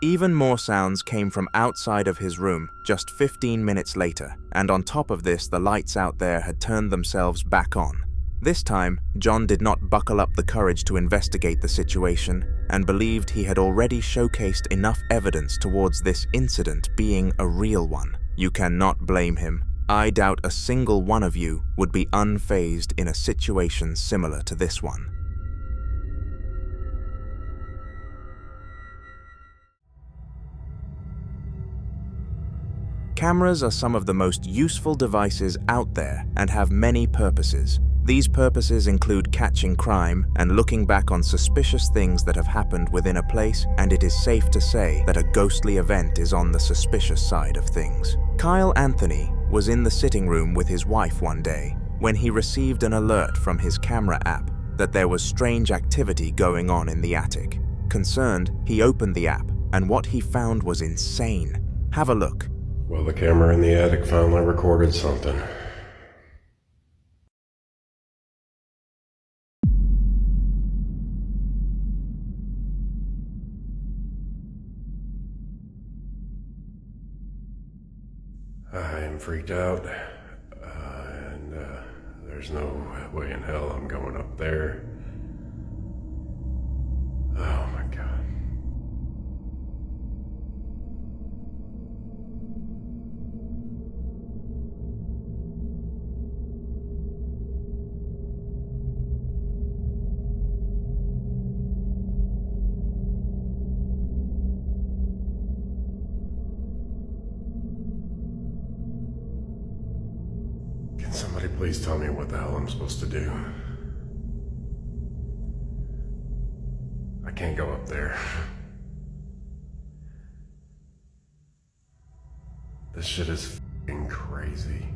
Even more sounds came from outside of his room just 15 minutes later, and on top of this, the lights out there had turned themselves back on. This time, John did not buckle up the courage to investigate the situation and believed he had already showcased enough evidence towards this incident being a real one. You cannot blame him. I doubt a single one of you would be unfazed in a situation similar to this one. Cameras are some of the most useful devices out there and have many purposes. These purposes include catching crime and looking back on suspicious things that have happened within a place, and it is safe to say that a ghostly event is on the suspicious side of things. Kyle Anthony was in the sitting room with his wife one day when he received an alert from his camera app that there was strange activity going on in the attic. Concerned, he opened the app, and what he found was insane. Have a look. Well, the camera in the attic finally recorded something. I am freaked out, and there's no way in hell I'm going up there. Oh my God. Somebody please tell me what the hell I'm supposed to do. I can't go up there. This shit is f***ing crazy.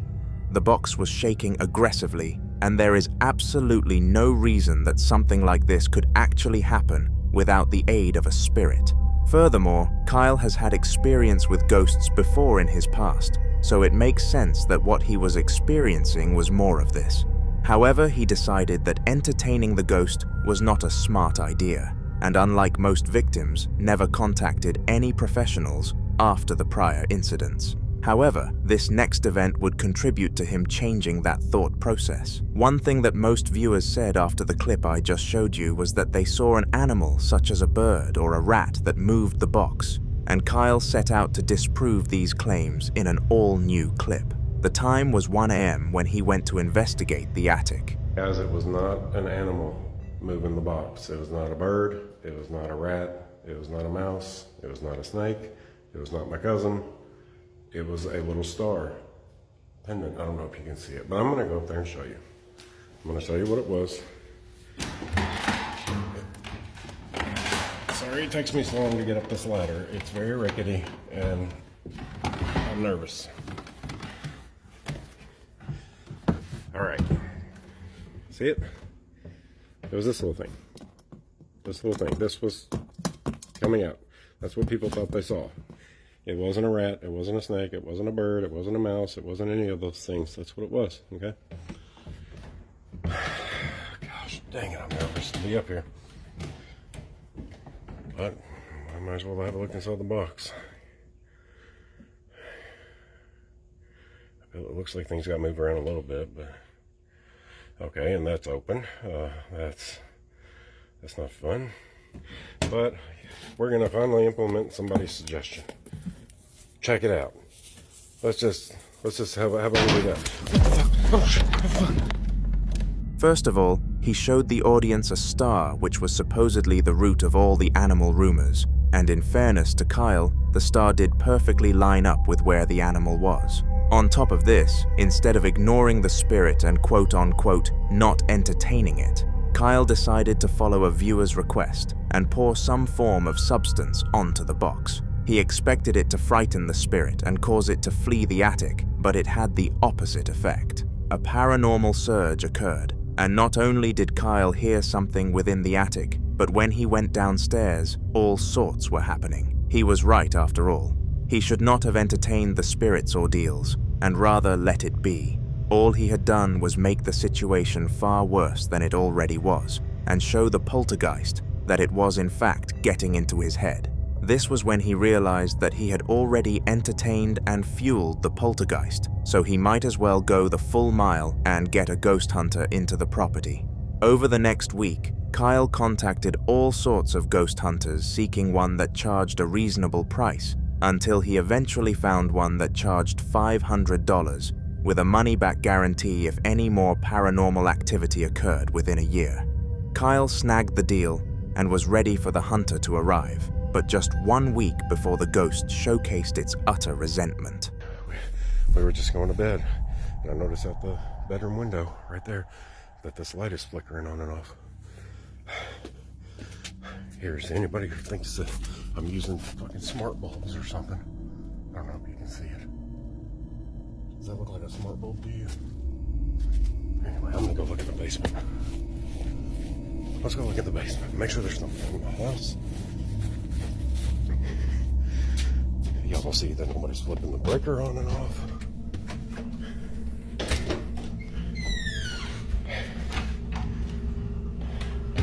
The box was shaking aggressively, and there is absolutely no reason that something like this could actually happen without the aid of a spirit. Furthermore, Kyle has had experience with ghosts before in his past, so it makes sense that what he was experiencing was more of this. However, he decided that entertaining the ghost was not a smart idea, and unlike most victims, never contacted any professionals after the prior incidents. However, this next event would contribute to him changing that thought process. One thing that most viewers said after the clip I just showed you was that they saw an animal such as a bird or a rat that moved the box, and Kyle set out to disprove these claims in an all-new clip. The time was 1 a.m. when he went to investigate the attic. Guys, it was not an animal moving the box. It was not a bird, it was not a rat, it was not a mouse, it was not a snake, it was not my cousin. It was a little star pendant. I don't know if you can see it, but I'm gonna go up there and show you. I'm gonna show you what it was. Sorry it takes me so long to get up this ladder. It's very rickety and I'm nervous. All right, see it? It was this little thing. This little thing. This was coming out. That's what people thought they saw. It wasn't a rat, it wasn't a snake, it wasn't a bird, it wasn't a mouse, it wasn't any of those things. That's what it was, okay? Gosh, dang it, I'm nervous to be up here. But I might as well have a look inside the box. It looks like things got moved around a little bit, but okay, and that's open. That's not fun. But we're gonna finally implement somebody's suggestion. Check it out. Let's just have a do that. First of all, he showed the audience a star which was supposedly the root of all the animal rumors, and in fairness to Kyle, the star did perfectly line up with where the animal was. On top of this, instead of ignoring the spirit and quote-unquote not entertaining it, Kyle decided to follow a viewer's request and pour some form of substance onto the box. He expected it to frighten the spirit and cause it to flee the attic, but it had the opposite effect. A paranormal surge occurred, and not only did Kyle hear something within the attic, but when he went downstairs, all sorts were happening. He was right after all. He should not have entertained the spirit's ordeals, and rather let it be. All he had done was make the situation far worse than it already was, and show the poltergeist that it was in fact getting into his head. This was when he realized that he had already entertained and fueled the poltergeist, so he might as well go the full mile and get a ghost hunter into the property. Over the next week, Kyle contacted all sorts of ghost hunters seeking one that charged a reasonable price, until he eventually found one that charged $500, with a money-back guarantee if any more paranormal activity occurred within a year. Kyle snagged the deal and was ready for the hunter to arrive, but just 1 week before the ghost showcased its utter resentment. We were just going to bed, and I noticed out the bedroom window right there that this light is flickering on and off. Here's anybody who thinks that I'm using fucking smart bulbs or something. I don't know if you can see it. Does that look like a smart bulb to you? Anyway, I'm gonna go look at the basement. Let's go look at the basement. Make sure there's nothing in the house. Y'all will see that nobody's flipping the breaker on and off.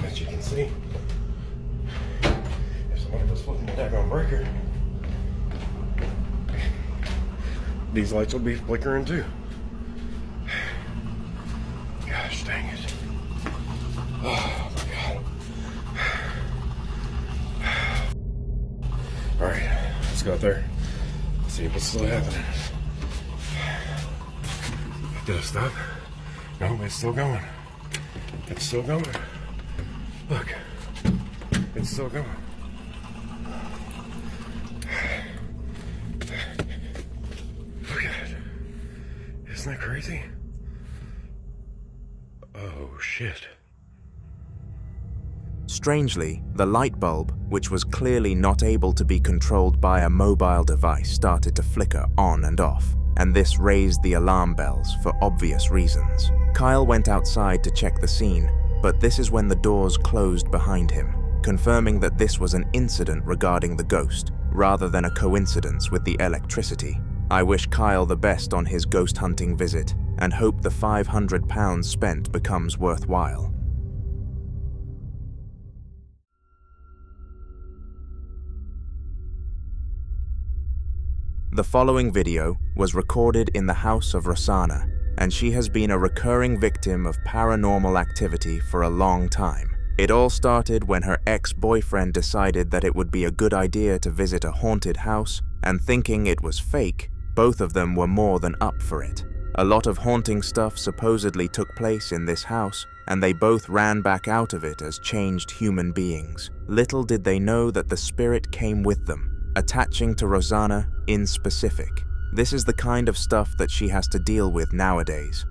As you can see, if somebody was flipping the daggone breaker, these lights will be flickering too. Gosh dang it. Oh my God. Alright, let's go out there. See what's still happening. Did it stop? No, it's still going. It's still going. Look, it's still going. Look at it. Isn't that crazy? Oh shit. Strangely, the light bulb, which was clearly not able to be controlled by a mobile device, started to flicker on and off, and this raised the alarm bells for obvious reasons. Kyle went outside to check the scene, but this is when the doors closed behind him, confirming that this was an incident regarding the ghost, rather than a coincidence with the electricity. I wish Kyle the best on his ghost hunting visit, and hope the £500 spent becomes worthwhile. The following video was recorded in the house of Rosanna, and she has been a recurring victim of paranormal activity for a long time. It all started when her ex-boyfriend decided that it would be a good idea to visit a haunted house, and thinking it was fake, both of them were more than up for it. A lot of haunting stuff supposedly took place in this house, and they both ran back out of it as changed human beings. Little did they know that the spirit came with them, attaching to Rosanna in specific. This is the kind of stuff that she has to deal with nowadays.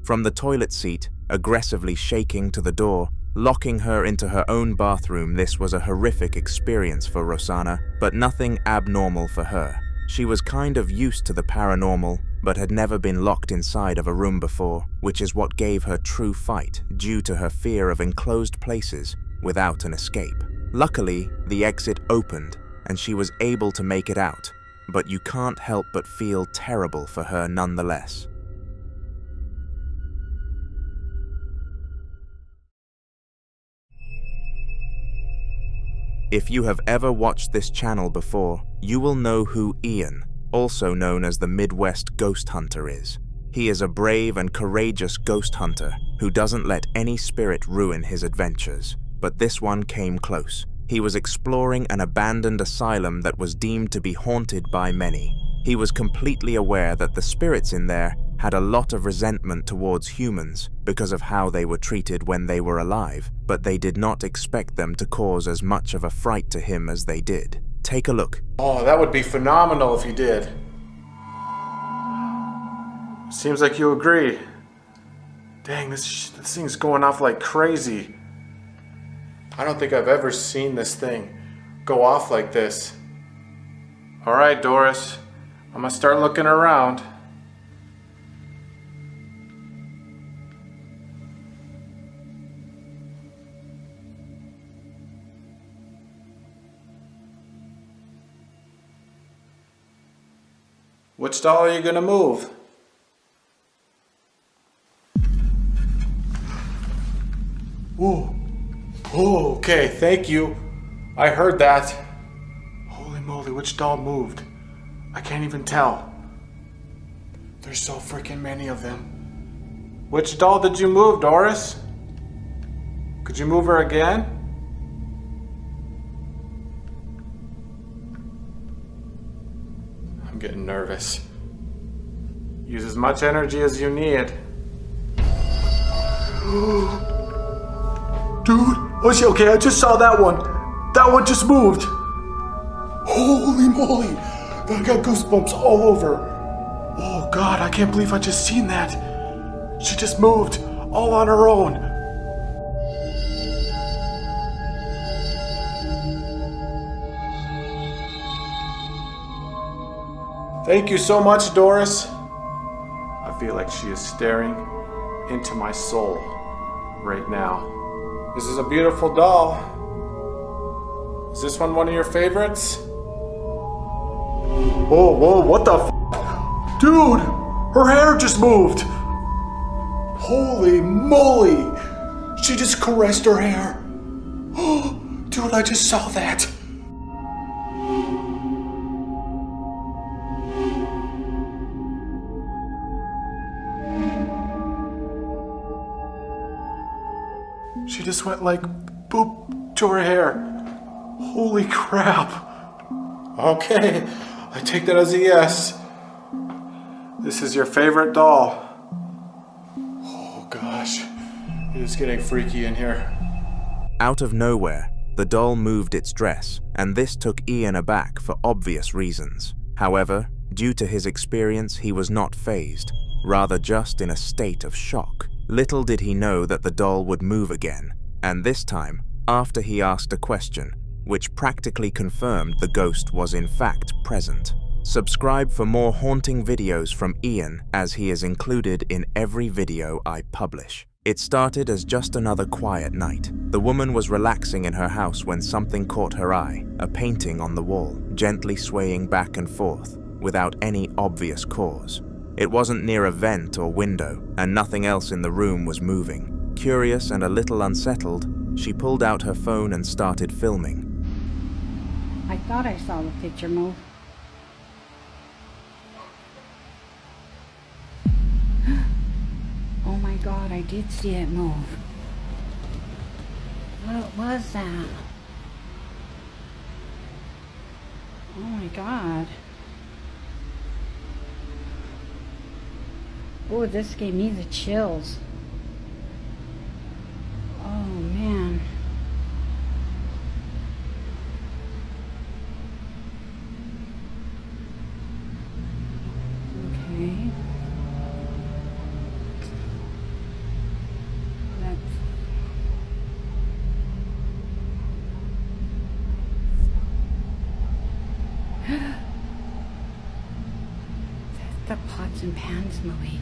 From the toilet seat, aggressively shaking to the door, locking her into her own bathroom, this was a horrific experience for Rosanna, but nothing abnormal for her. She was kind of used to the paranormal, but had never been locked inside of a room before, which is what gave her true fight due to her fear of enclosed places without an escape. Luckily, the exit opened and she was able to make it out, but you can't help but feel terrible for her nonetheless. If you have ever watched this channel before, you will know who Ian, also known as the Midwest Ghost Hunter, is. He is a brave and courageous ghost hunter who doesn't let any spirit ruin his adventures, but this one came close. He was exploring an abandoned asylum that was deemed to be haunted by many. He was completely aware that the spirits in there had a lot of resentment towards humans because of how they were treated when they were alive, but they did not expect them to cause as much of a fright to him as they did. Take a look. Oh, that would be phenomenal if he did. Seems like you agree. Dang, this thing's going off like crazy. I don't think I've ever seen this thing go off like this. All right, Doris, I'm gonna start looking around. Which doll are you gonna move? Ooh. Oh, okay, thank you. I heard that. Holy moly, which doll moved? I can't even tell. There's so freaking many of them. Which doll did you move, Doris? Could you move her again? I'm getting nervous. Use as much energy as you need. Dude, okay, I just saw that one. That one just moved. Holy moly, I got goosebumps all over. Oh God, I can't believe I just seen that. She just moved, all on her own. Thank you so much, Doris. I feel like she is staring into my soul right now. This is a beautiful doll. Is this one of your favorites? Whoa, what the f? Dude, her hair just moved. Holy moly. She just caressed her hair. Dude, I just saw that. She just went like boop to her hair. Holy crap. Okay, I take that as a yes. This is your favorite doll. Oh gosh, it is getting freaky in here. Out of nowhere, the doll moved its dress, and this took Ian aback for obvious reasons. However, due to his experience, he was not fazed, rather just in a state of shock. Little did he know that the doll would move again, and this time, after he asked a question, which practically confirmed the ghost was in fact present. Subscribe for more haunting videos from Ian, as he is included in every video I publish. It started as just another quiet night. The woman was relaxing in her house when something caught her eye, a painting on the wall, gently swaying back and forth, without any obvious cause. It wasn't near a vent or window, and nothing else in the room was moving. Curious and a little unsettled, she pulled out her phone and started filming. I thought I saw the picture move. Oh my God, I did see it move. What was that? Oh my God. Oh, this gave me the chills. Oh man. the pots and pans moving?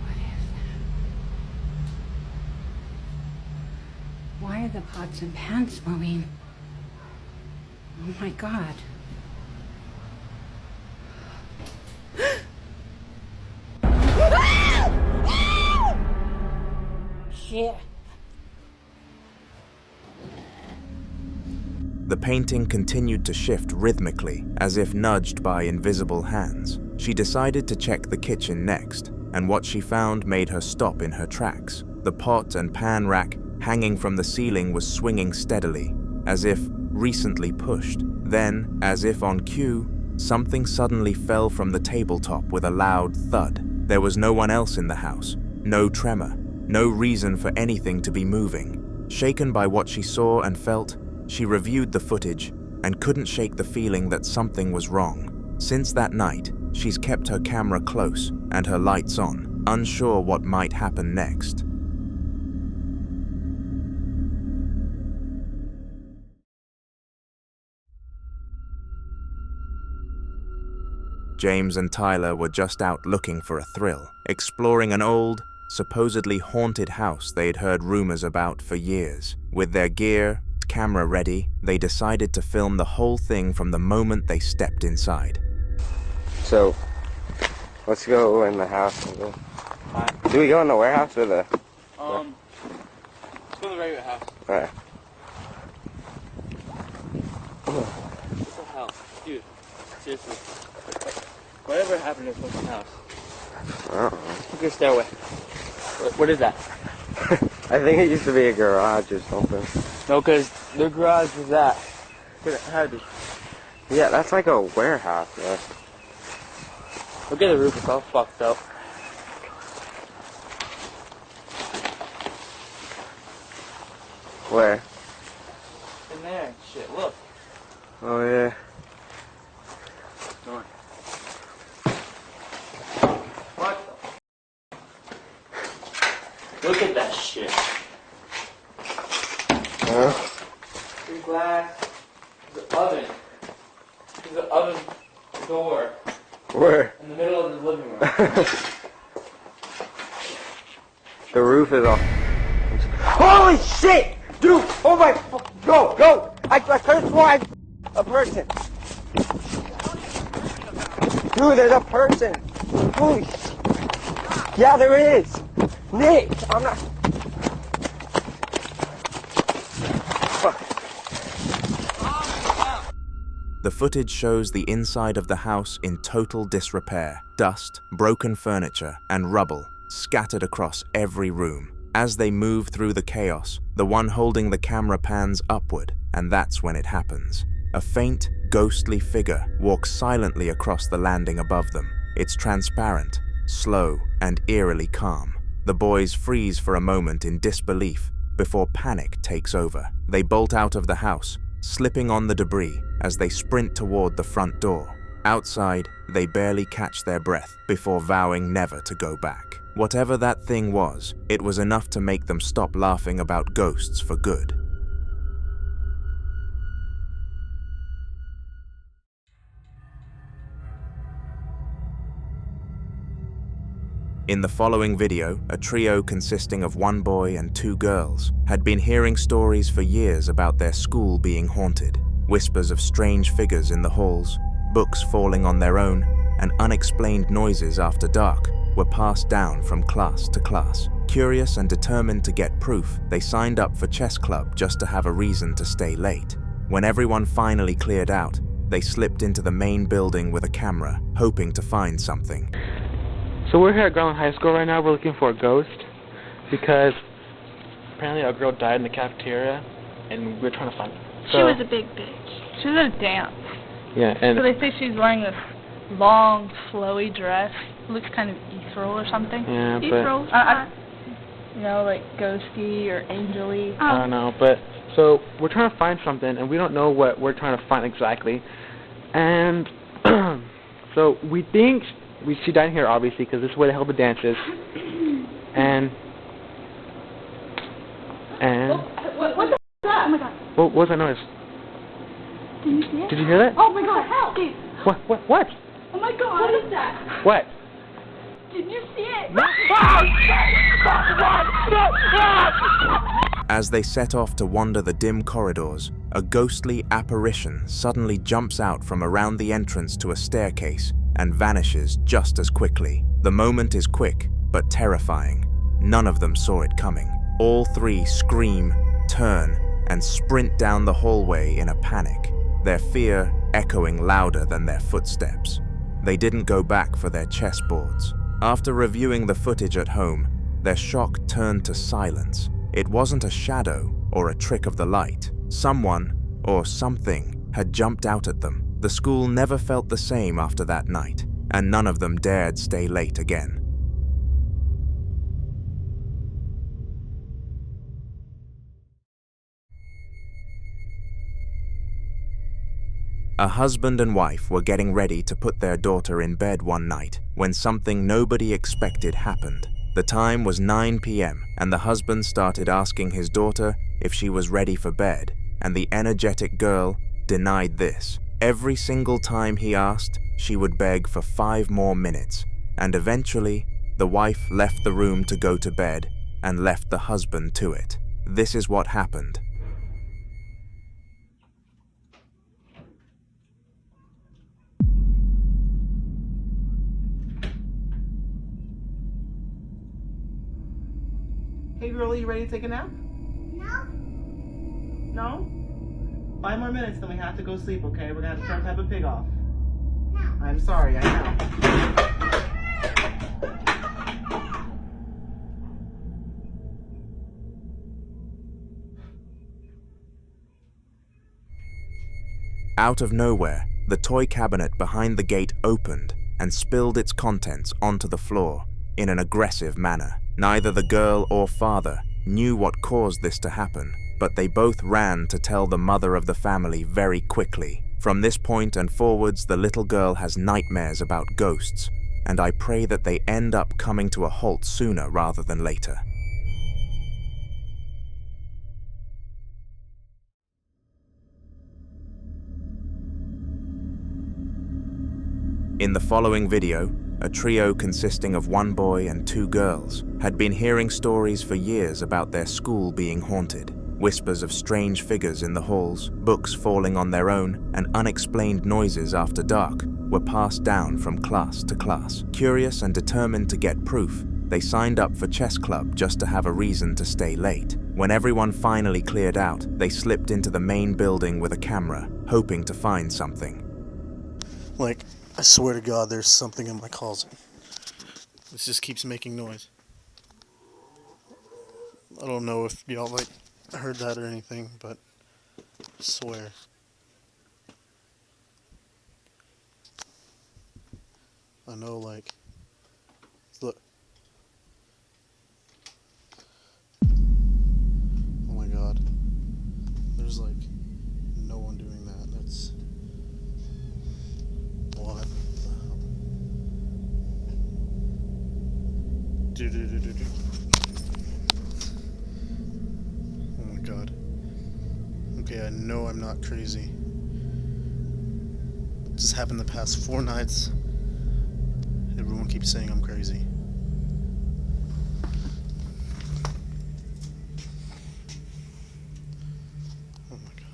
What is that? Why are the pots and pans moving? Oh my God. Shit. The painting continued to shift rhythmically, as if nudged by invisible hands. She decided to check the kitchen next, and what she found made her stop in her tracks. The pot and pan rack hanging from the ceiling was swinging steadily, as if recently pushed. Then, as if on cue, something suddenly fell from the tabletop with a loud thud. There was no one else in the house, no tremor, no reason for anything to be moving. Shaken by what she saw and felt, she reviewed the footage and couldn't shake the feeling that something was wrong. Since that night, she's kept her camera close and her lights on, unsure what might happen next. James and Tyler were just out looking for a thrill, exploring an old, supposedly haunted house they'd heard rumors about for years. With their gear, camera ready, they decided to film the whole thing from the moment they stepped inside. So, let's go in the house. Do we go in the warehouse or the... Let's go in the regular house. Alright. What the hell? Dude, seriously. Whatever happened to this fucking house? I don't know. Look at your stairway. What is that? I think it used to be a garage or something. No, because their garage was that. It had to be. Yeah, that's like a warehouse, man. Look at the roof, it's all fucked up. Where? In there, shit, look. Oh, yeah. Door. What the? Look at that shit. Huh? There's glass. There's an oven. There's an oven door. Where? In the middle of the living room. The roof is off. Holy shit! Dude! Oh my... Go! Go! I could have sworn a person. Dude, there's a person. Holy shit. Yeah, there is. Nick, I'm not... The footage shows the inside of the house in total disrepair. Dust, broken furniture, and rubble scattered across every room. As they move through the chaos, the one holding the camera pans upward, and that's when it happens. A faint, ghostly figure walks silently across the landing above them. It's transparent, slow, and eerily calm. The boys freeze for a moment in disbelief before panic takes over. They bolt out of the house, slipping on the debris as they sprint toward the front door. Outside, they barely catch their breath before vowing never to go back. Whatever that thing was, it was enough to make them stop laughing about ghosts for good. In the following video, a trio consisting of one boy and two girls had been hearing stories for years about their school being haunted. Whispers of strange figures in the halls, books falling on their own, and unexplained noises after dark were passed down from class to class. Curious and determined to get proof, they signed up for chess club just to have a reason to stay late. When everyone finally cleared out, they slipped into the main building with a camera, hoping to find something. So we're here at Garland High School right now. We're looking for a ghost because apparently a girl died in the cafeteria and we're trying to find her. She was a big bitch. She was at a dance. Yeah, and so they say she's wearing this long, flowy dress. It looks kind of ethereal or something. Yeah, ethereal? You know, like ghosty or angel-y. I don't know, but so we're trying to find something and we don't know what we're trying to find exactly. And so we think she died here obviously because this is where the hell the dance is. And what the f*** is that? Oh my god. what was that noise? Did you see it? Did you hear that? Oh my god, help! Dude. What? Oh my god. What is that? What? Did you see it? As they set off to wander the dim corridors, a ghostly apparition suddenly jumps out from around the entrance to a staircase and vanishes just as quickly. The moment is quick, but terrifying. None of them saw it coming. All three scream, turn, and sprint down the hallway in a panic, their fear echoing louder than their footsteps. They didn't go back for their chessboards. After reviewing the footage at home, their shock turned to silence. It wasn't a shadow or a trick of the light. Someone, or something, had jumped out at them. The school never felt the same after that night, and none of them dared stay late again. A husband and wife were getting ready to put their daughter in bed one night when something nobody expected happened. The time was 9 p.m. and the husband started asking his daughter if she was ready for bed, and the energetic girl denied this. Every single time he asked, she would beg for 5 more minutes, and eventually, the wife left the room to go to bed and left the husband to it. This is what happened. Hey girlie, you ready to take a nap? No. No? 5 more minutes, then we have to go sleep, okay? We're gonna have to turn Peppa Pig off. No. I'm sorry, I know. Out of nowhere, the toy cabinet behind the gate opened and spilled its contents onto the floor in an aggressive manner. Neither the girl or father knew what caused this to happen, but they both ran to tell the mother of the family very quickly. From this point and forwards, the little girl has nightmares about ghosts, and I pray that they end up coming to a halt sooner rather than later. In the following video, a trio consisting of 1 boy and 2 girls had been hearing stories for years about their school being haunted. Whispers of strange figures in the halls, books falling on their own, and unexplained noises after dark were passed down from class to class. Curious and determined to get proof, they signed up for chess club just to have a reason to stay late. When everyone finally cleared out, they slipped into the main building with a camera, hoping to find something. Like, I swear to God, there's something in my closet. This just keeps making noise. I don't know if y'all, heard that or anything, but I swear. I know, look. Oh my God. There's, no one doing that. That's... What? Dude. Oh my God. Okay, I know I'm not crazy. This happened the past 4 nights. Everyone keeps saying I'm crazy. Oh my God.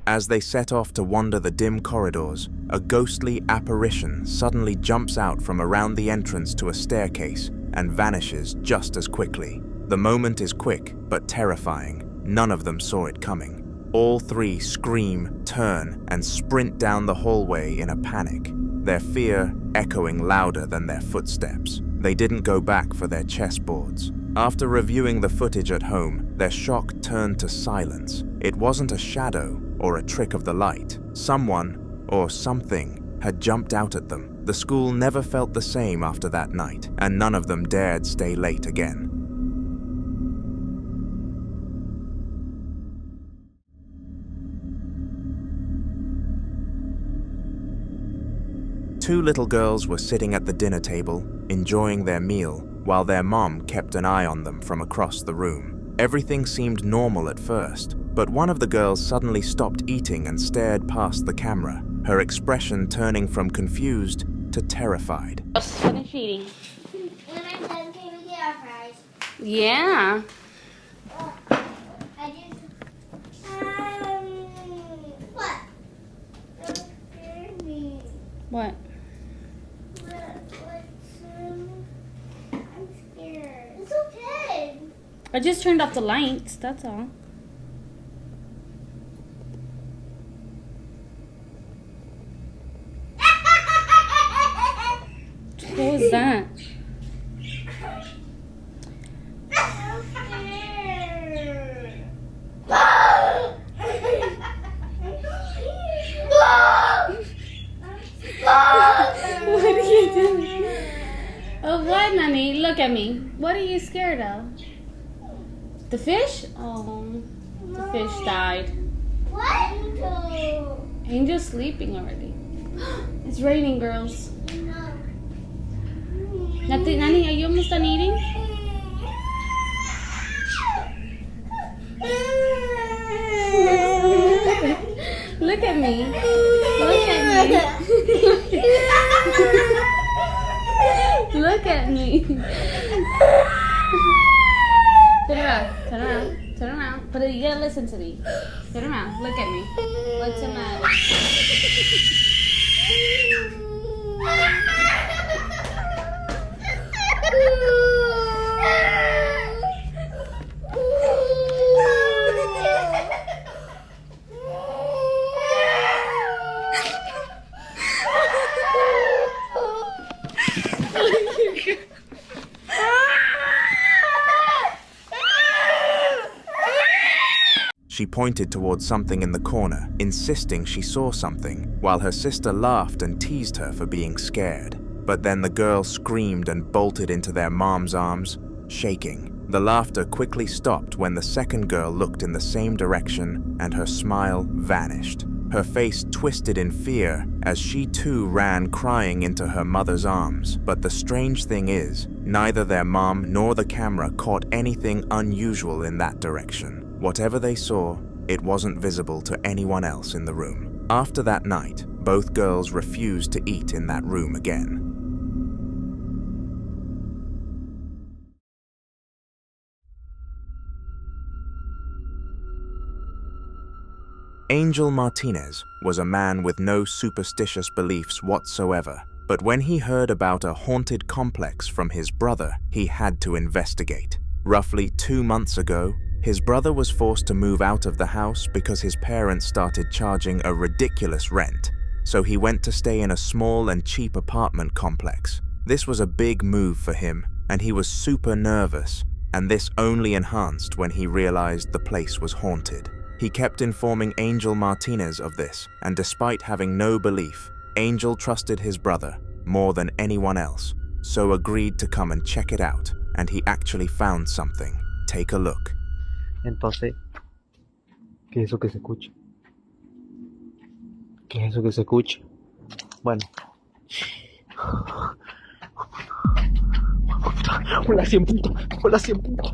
As they set off to wander the dim corridors, a ghostly apparition suddenly jumps out from around the entrance to a staircase and vanishes just as quickly. The moment is quick, but terrifying. None of them saw it coming. All 3 scream, turn, and sprint down the hallway in a panic, their fear echoing louder than their footsteps. They didn't go back for their chessboards. After reviewing the footage at home, their shock turned to silence. It wasn't a shadow or a trick of the light. Someone, or something, had jumped out at them. The school never felt the same after that night, and none of them dared stay late again. Two little girls were sitting at the dinner table, enjoying their meal, while their mom kept an eye on them from across the room. Everything seemed normal at first, but one of the girls suddenly stopped eating and stared past the camera, her expression turning from confused to terrified. Finish eating. When I'm done, can we get our fries? Yeah. I just, what? Don't scare me. What? I'm scared. It's okay. I just turned off the lights, that's all. What was that? I'm scared. What are you doing? Oh, what, Nani? Look at me. What are you scared of? The fish? Oh, the fish died. What? Angel's sleeping already. It's raining, girls. Nani, are you almost done eating? Look at me. Look at me. Look at me. Turn around. Turn around. Turn around. But you gotta listen to me. Turn around. Look at me. What's the matter? She pointed towards something in the corner, insisting she saw something, while her sister laughed and teased her for being scared. But then the girl screamed and bolted into their mom's arms, shaking. The laughter quickly stopped when the second girl looked in the same direction and her smile vanished. Her face twisted in fear as she too ran crying into her mother's arms. But the strange thing is, neither their mom nor the camera caught anything unusual in that direction. Whatever they saw, it wasn't visible to anyone else in the room. After that night, both girls refused to eat in that room again. Angel Martinez was a man with no superstitious beliefs whatsoever, but when he heard about a haunted complex from his brother, he had to investigate. Roughly 2 months ago, his brother was forced to move out of the house because his parents started charging a ridiculous rent, so he went to stay in a small and cheap apartment complex. This was a big move for him, and he was super nervous, and this only enhanced when he realized the place was haunted. He kept informing Angel Martinez of this, and despite having no belief, Angel trusted his brother more than anyone else, so agreed to come and check it out, and he actually found something. Take a look. Entonces, ¿qué es eso que se escucha? ¿Qué es eso que se escucha? Bueno. Hola, 100 puntos. Hola, 100 puntos.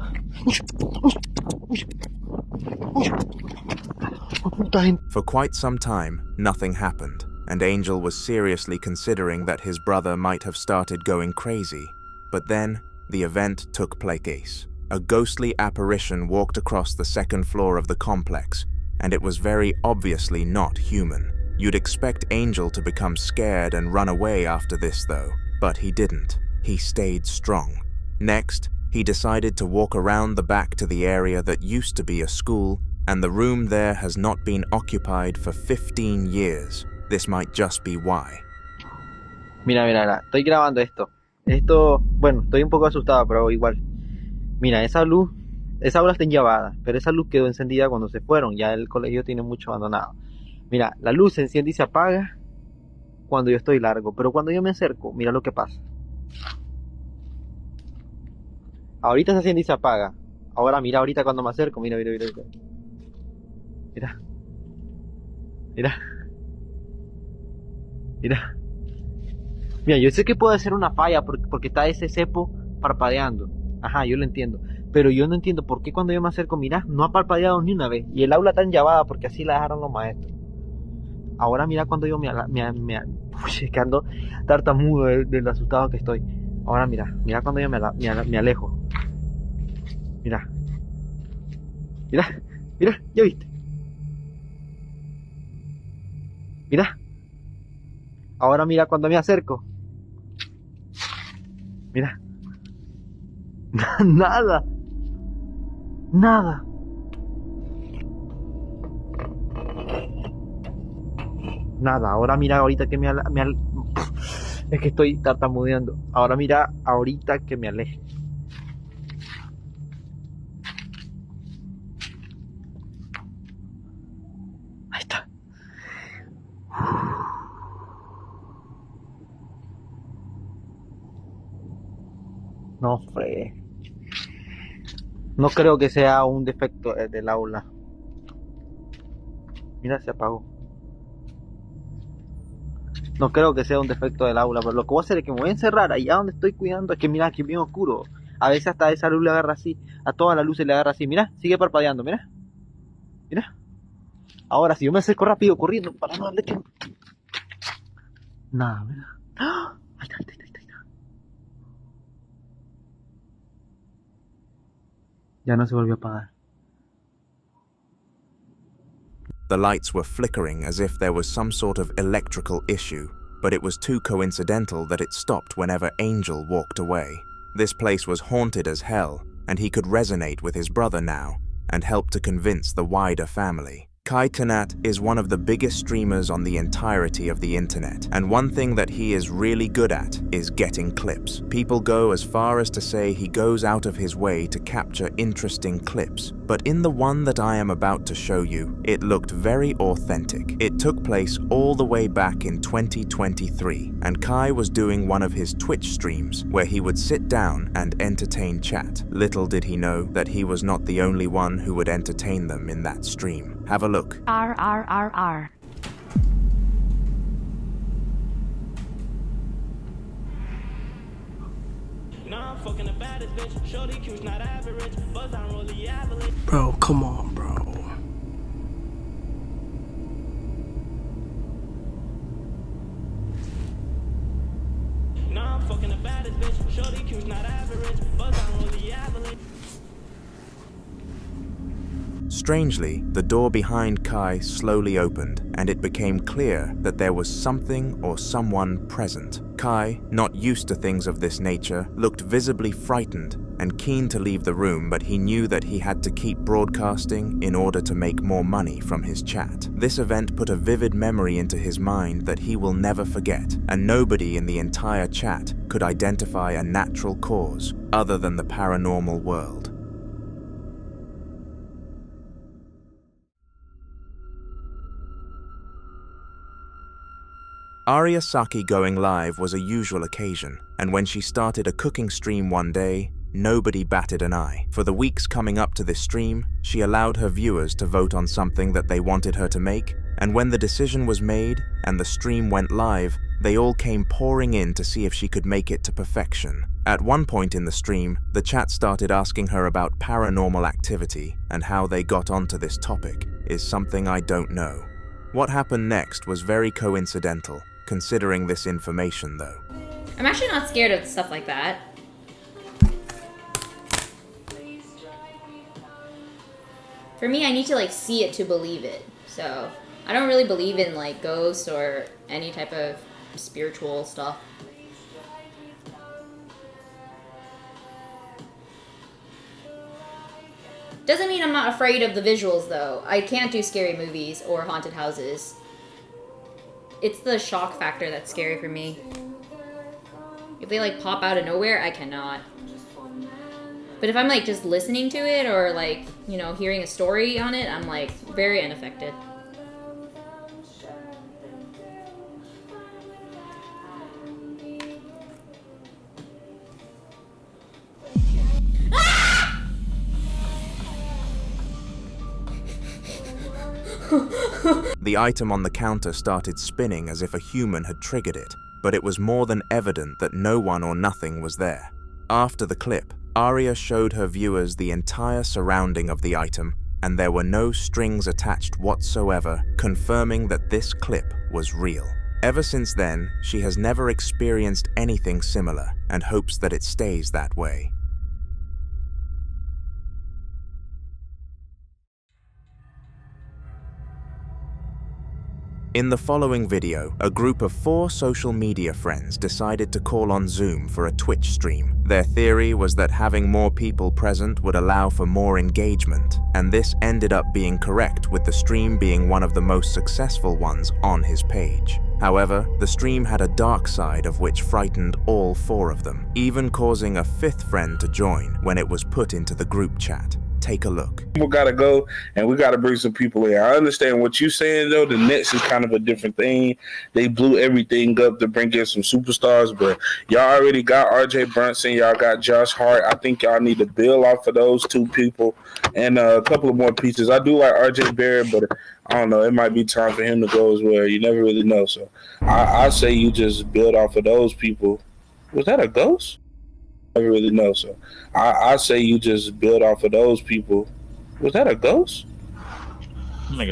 For quite some time, nothing happened, and Angel was seriously considering that his brother might have started going crazy. But then, the event took place. A ghostly apparition walked across the second floor of the complex, and it was very obviously not human. You'd expect Angel to become scared and run away after this though, but he didn't. He stayed strong. Next, he decided to walk around the back to the area that used to be a school, and the room there has not been occupied for 15 years. This might just be why. Mira, estoy grabando esto. Bueno, estoy un poco asustado, pero igual. Mira, esa aula está enllavada, pero esa luz quedó encendida cuando se fueron. Ya el colegio tiene mucho abandonado. Mira, la luz se enciende y se apaga cuando yo estoy largo, pero cuando yo me acerco, mira lo que pasa. Ahorita se enciende y se apaga. Ahora mira, ahorita cuando me acerco, mira. Mira, yo sé que puede ser una falla porque está ese cepo parpadeando. Ajá, yo lo entiendo. Pero yo no entiendo por qué cuando yo me acerco, mira, no ha parpadeado ni una vez. Y el aula está enllavada porque así la dejaron los maestros. Ahora mira cuando yo es que ando tartamudo del asustado que estoy. Ahora mira cuando yo me alejo. Mira, ya viste. Mira. Ahora mira cuando me acerco. Mira. Nada. Nada, ahora mira ahorita que es que estoy tartamudeando. Ahora mira ahorita que me aleje. Ahí está. No fregué. No creo que sea un defecto del aula. Mira, se apagó. No creo que sea un defecto del aula, pero lo que voy a hacer es que me voy a encerrar allá donde estoy cuidando. Es que mira, aquí es bien oscuro. A veces hasta esa luz le agarra así. A todas las luces le agarra así. Mira, sigue parpadeando, mira. Ahora, si yo me acerco rápido, corriendo, para no darle que... Nada, mira. ¡Ah! Ahí está. Ya no se volvió a apagar. The lights were flickering as if there was some sort of electrical issue, but it was too coincidental that it stopped whenever Angel walked away. This place was haunted as hell, and he could resonate with his brother now and help to convince the wider family. Kai Tanat is one of the biggest streamers on the entirety of the internet, and one thing that he is really good at is getting clips. People go as far as to say he goes out of his way to capture interesting clips, but in the one that I am about to show you, it looked very authentic. It took place all the way back in 2023, and Kai was doing one of his Twitch streams where he would sit down and entertain chat. Little did he know that he was not the only one who would entertain them in that stream. Have a look. R. Bro, come on, bro. Strangely, the door behind Kai slowly opened, and it became clear that there was something or someone present. Kai, not used to things of this nature, looked visibly frightened and keen to leave the room, but he knew that he had to keep broadcasting in order to make more money from his chat. This event put a vivid memory into his mind that he will never forget, and nobody in the entire chat could identify a natural cause other than the paranormal world. Arya Saki going live was a usual occasion, and when she started a cooking stream one day, nobody batted an eye. For the weeks coming up to this stream, she allowed her viewers to vote on something that they wanted her to make, and when the decision was made and the stream went live, they all came pouring in to see if she could make it to perfection. At one point in the stream, the chat started asking her about paranormal activity, and how they got onto this topic is something I don't know. What happened next was very coincidental, considering this information though. I'm actually not scared of stuff like that. For me, I need to see it to believe it. So I don't really believe in ghosts or any type of spiritual stuff. Doesn't mean I'm not afraid of the visuals though. I can't do scary movies or haunted houses. It's the shock factor that's scary for me. If they pop out of nowhere, I cannot. But if I'm just listening to it or hearing a story on it, I'm very unaffected. The item on the counter started spinning as if a human had triggered it, but it was more than evident that no one or nothing was there. After the clip, Aria showed her viewers the entire surrounding of the item, and there were no strings attached whatsoever, confirming that this clip was real. Ever since then, she has never experienced anything similar and hopes that it stays that way. In the following video, a group of 4 social media friends decided to call on Zoom for a Twitch stream. Their theory was that having more people present would allow for more engagement, and this ended up being correct, with the stream being one of the most successful ones on his page. However, the stream had a dark side of which frightened all 4 of them, even causing a 5th friend to join when it was put into the group chat. Take a look. People gotta go, and we gotta bring some people in. I understand what you're saying, though. The Nets is kind of a different thing. They blew everything up to bring in some superstars, but y'all already got R.J. Brunson. Y'all got Josh Hart. I think y'all need to build off of those 2 people and a couple of more pieces. I do like R.J. Barrett, but I don't know. It might be time for him to go as well. You never really know. So I say you just build off of those people. Was that a ghost? Never really know. So I say you just build off of those people. Was that a ghost?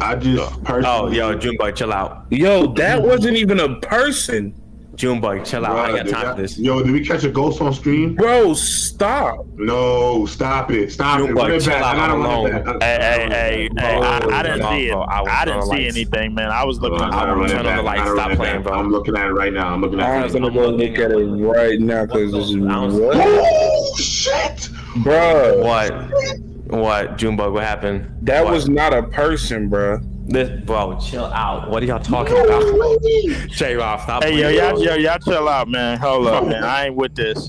I just personally... Oh, yo, Junebug, chill out. Yo, that wasn't even a person. Junebug, chill out. I ain't got time for this. Yo, did we catch a ghost on stream? Bro, stop. No, stop it. Stop Junebug, it. chill out. I'm alone. Hey, I didn't see it. I didn't see anything, man. I was looking at it. Turn on the lights. Stop playing, bro. I'm looking at it right now. I'm looking at it. I'm gonna go look at it right now because this is what? Oh, shit. Bro. What? Junebug, what happened? That was not a person, bro. Bro, chill out. What are y'all talking about? J-Rob, stop. Hey, y'all chill out, man. Hold up, man. I ain't with this.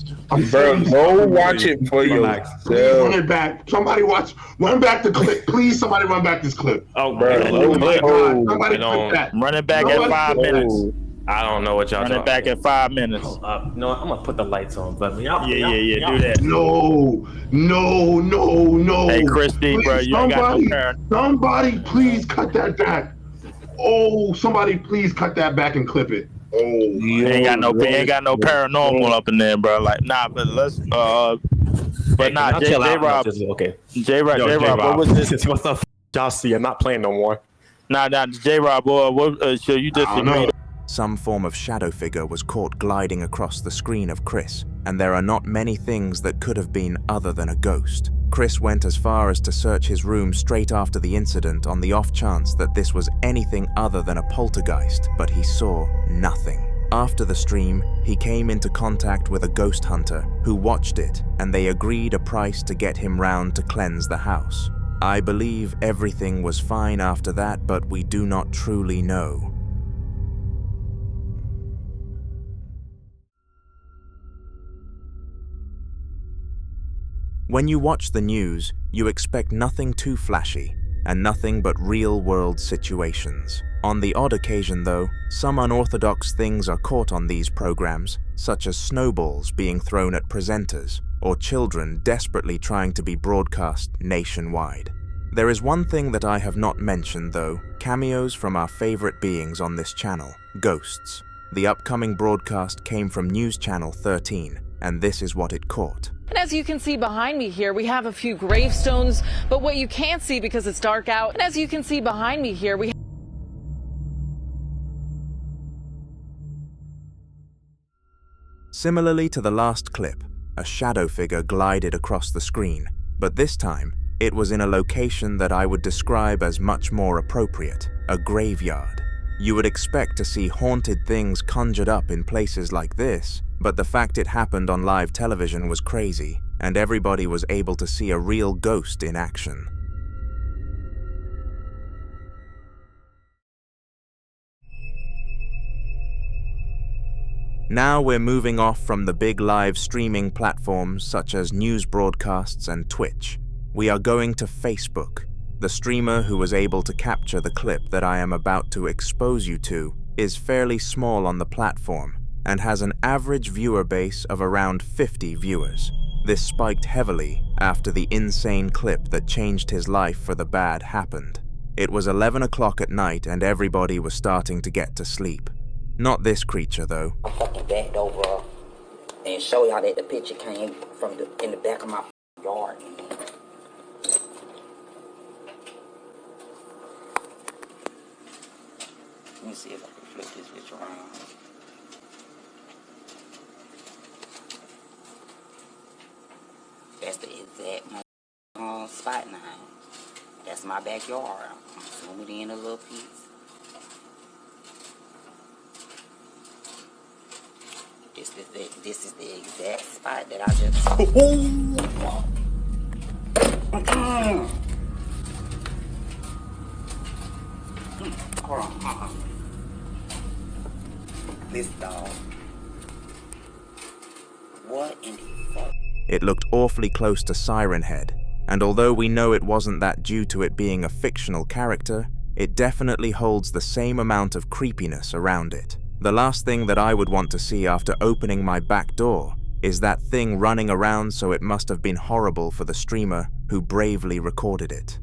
Bro, go watch it for yourself. Run it back. Somebody run back the clip. Please, somebody run back this clip. Oh, bro. Somebody clip that. Run it back at 5 minutes. I don't know what y'all talking about. Run it back at 5 minutes. You know what? I'm going to put the lights on. But yeah, do that. No. Hey, Christy, please, bro, you ain't got no parent. Somebody please cut that back. Oh, somebody please cut that back and clip it. Oh, ain't got no paranormal up in there, bro. Like, nah, but let's but nah, J-Rob. Okay. J-Rob, what was this? What the y'all see? I'm not playing no more. Nah, J-Rob, boy, so you disagreed. Some form of shadow figure was caught gliding across the screen of Chris, and there are not many things that could have been other than a ghost. Chris went as far as to search his room straight after the incident on the off chance that this was anything other than a poltergeist, but he saw nothing. After the stream, he came into contact with a ghost hunter who watched it, and they agreed a price to get him round to cleanse the house. I believe everything was fine after that, but we do not truly know. When you watch the news, you expect nothing too flashy, and nothing but real-world situations. On the odd occasion, though, some unorthodox things are caught on these programs, such as snowballs being thrown at presenters, or children desperately trying to be broadcast nationwide. There is one thing that I have not mentioned, though: cameos from our favorite beings on this channel, ghosts. The upcoming broadcast came from News Channel 13, and this is what it caught. And as you can see behind me here, we have a few gravestones, but what you can't see because it's dark out, and as you can see behind me here, we Similarly to the last clip, a shadow figure glided across the screen, but this time, it was in a location that I would describe as much more appropriate, a graveyard. You would expect to see haunted things conjured up in places like this, but the fact it happened on live television was crazy, and everybody was able to see a real ghost in action. Now we're moving off from the big live streaming platforms such as news broadcasts and Twitch. We are going to Facebook. The streamer who was able to capture the clip that I am about to expose you to is fairly small on the platform and has an average viewer base of around 50 viewers. This spiked heavily after the insane clip that changed his life for the bad happened. It was 11 o'clock at night and everybody was starting to get to sleep. Not this creature though. I'm fucking bent over and show y'all that the picture came from in the back of my yard. Let me see if I can flip this bitch around. That's the exact spot now. That's my backyard. I'm zooming in a little piece. This is the exact spot that I just. Hold on. This dog. What in the fuck? It looked awfully close to Siren Head, and although we know it wasn't that due to it being a fictional character, it definitely holds the same amount of creepiness around it. The last thing that I would want to see after opening my back door is that thing running around, so it must have been horrible for the streamer who bravely recorded it.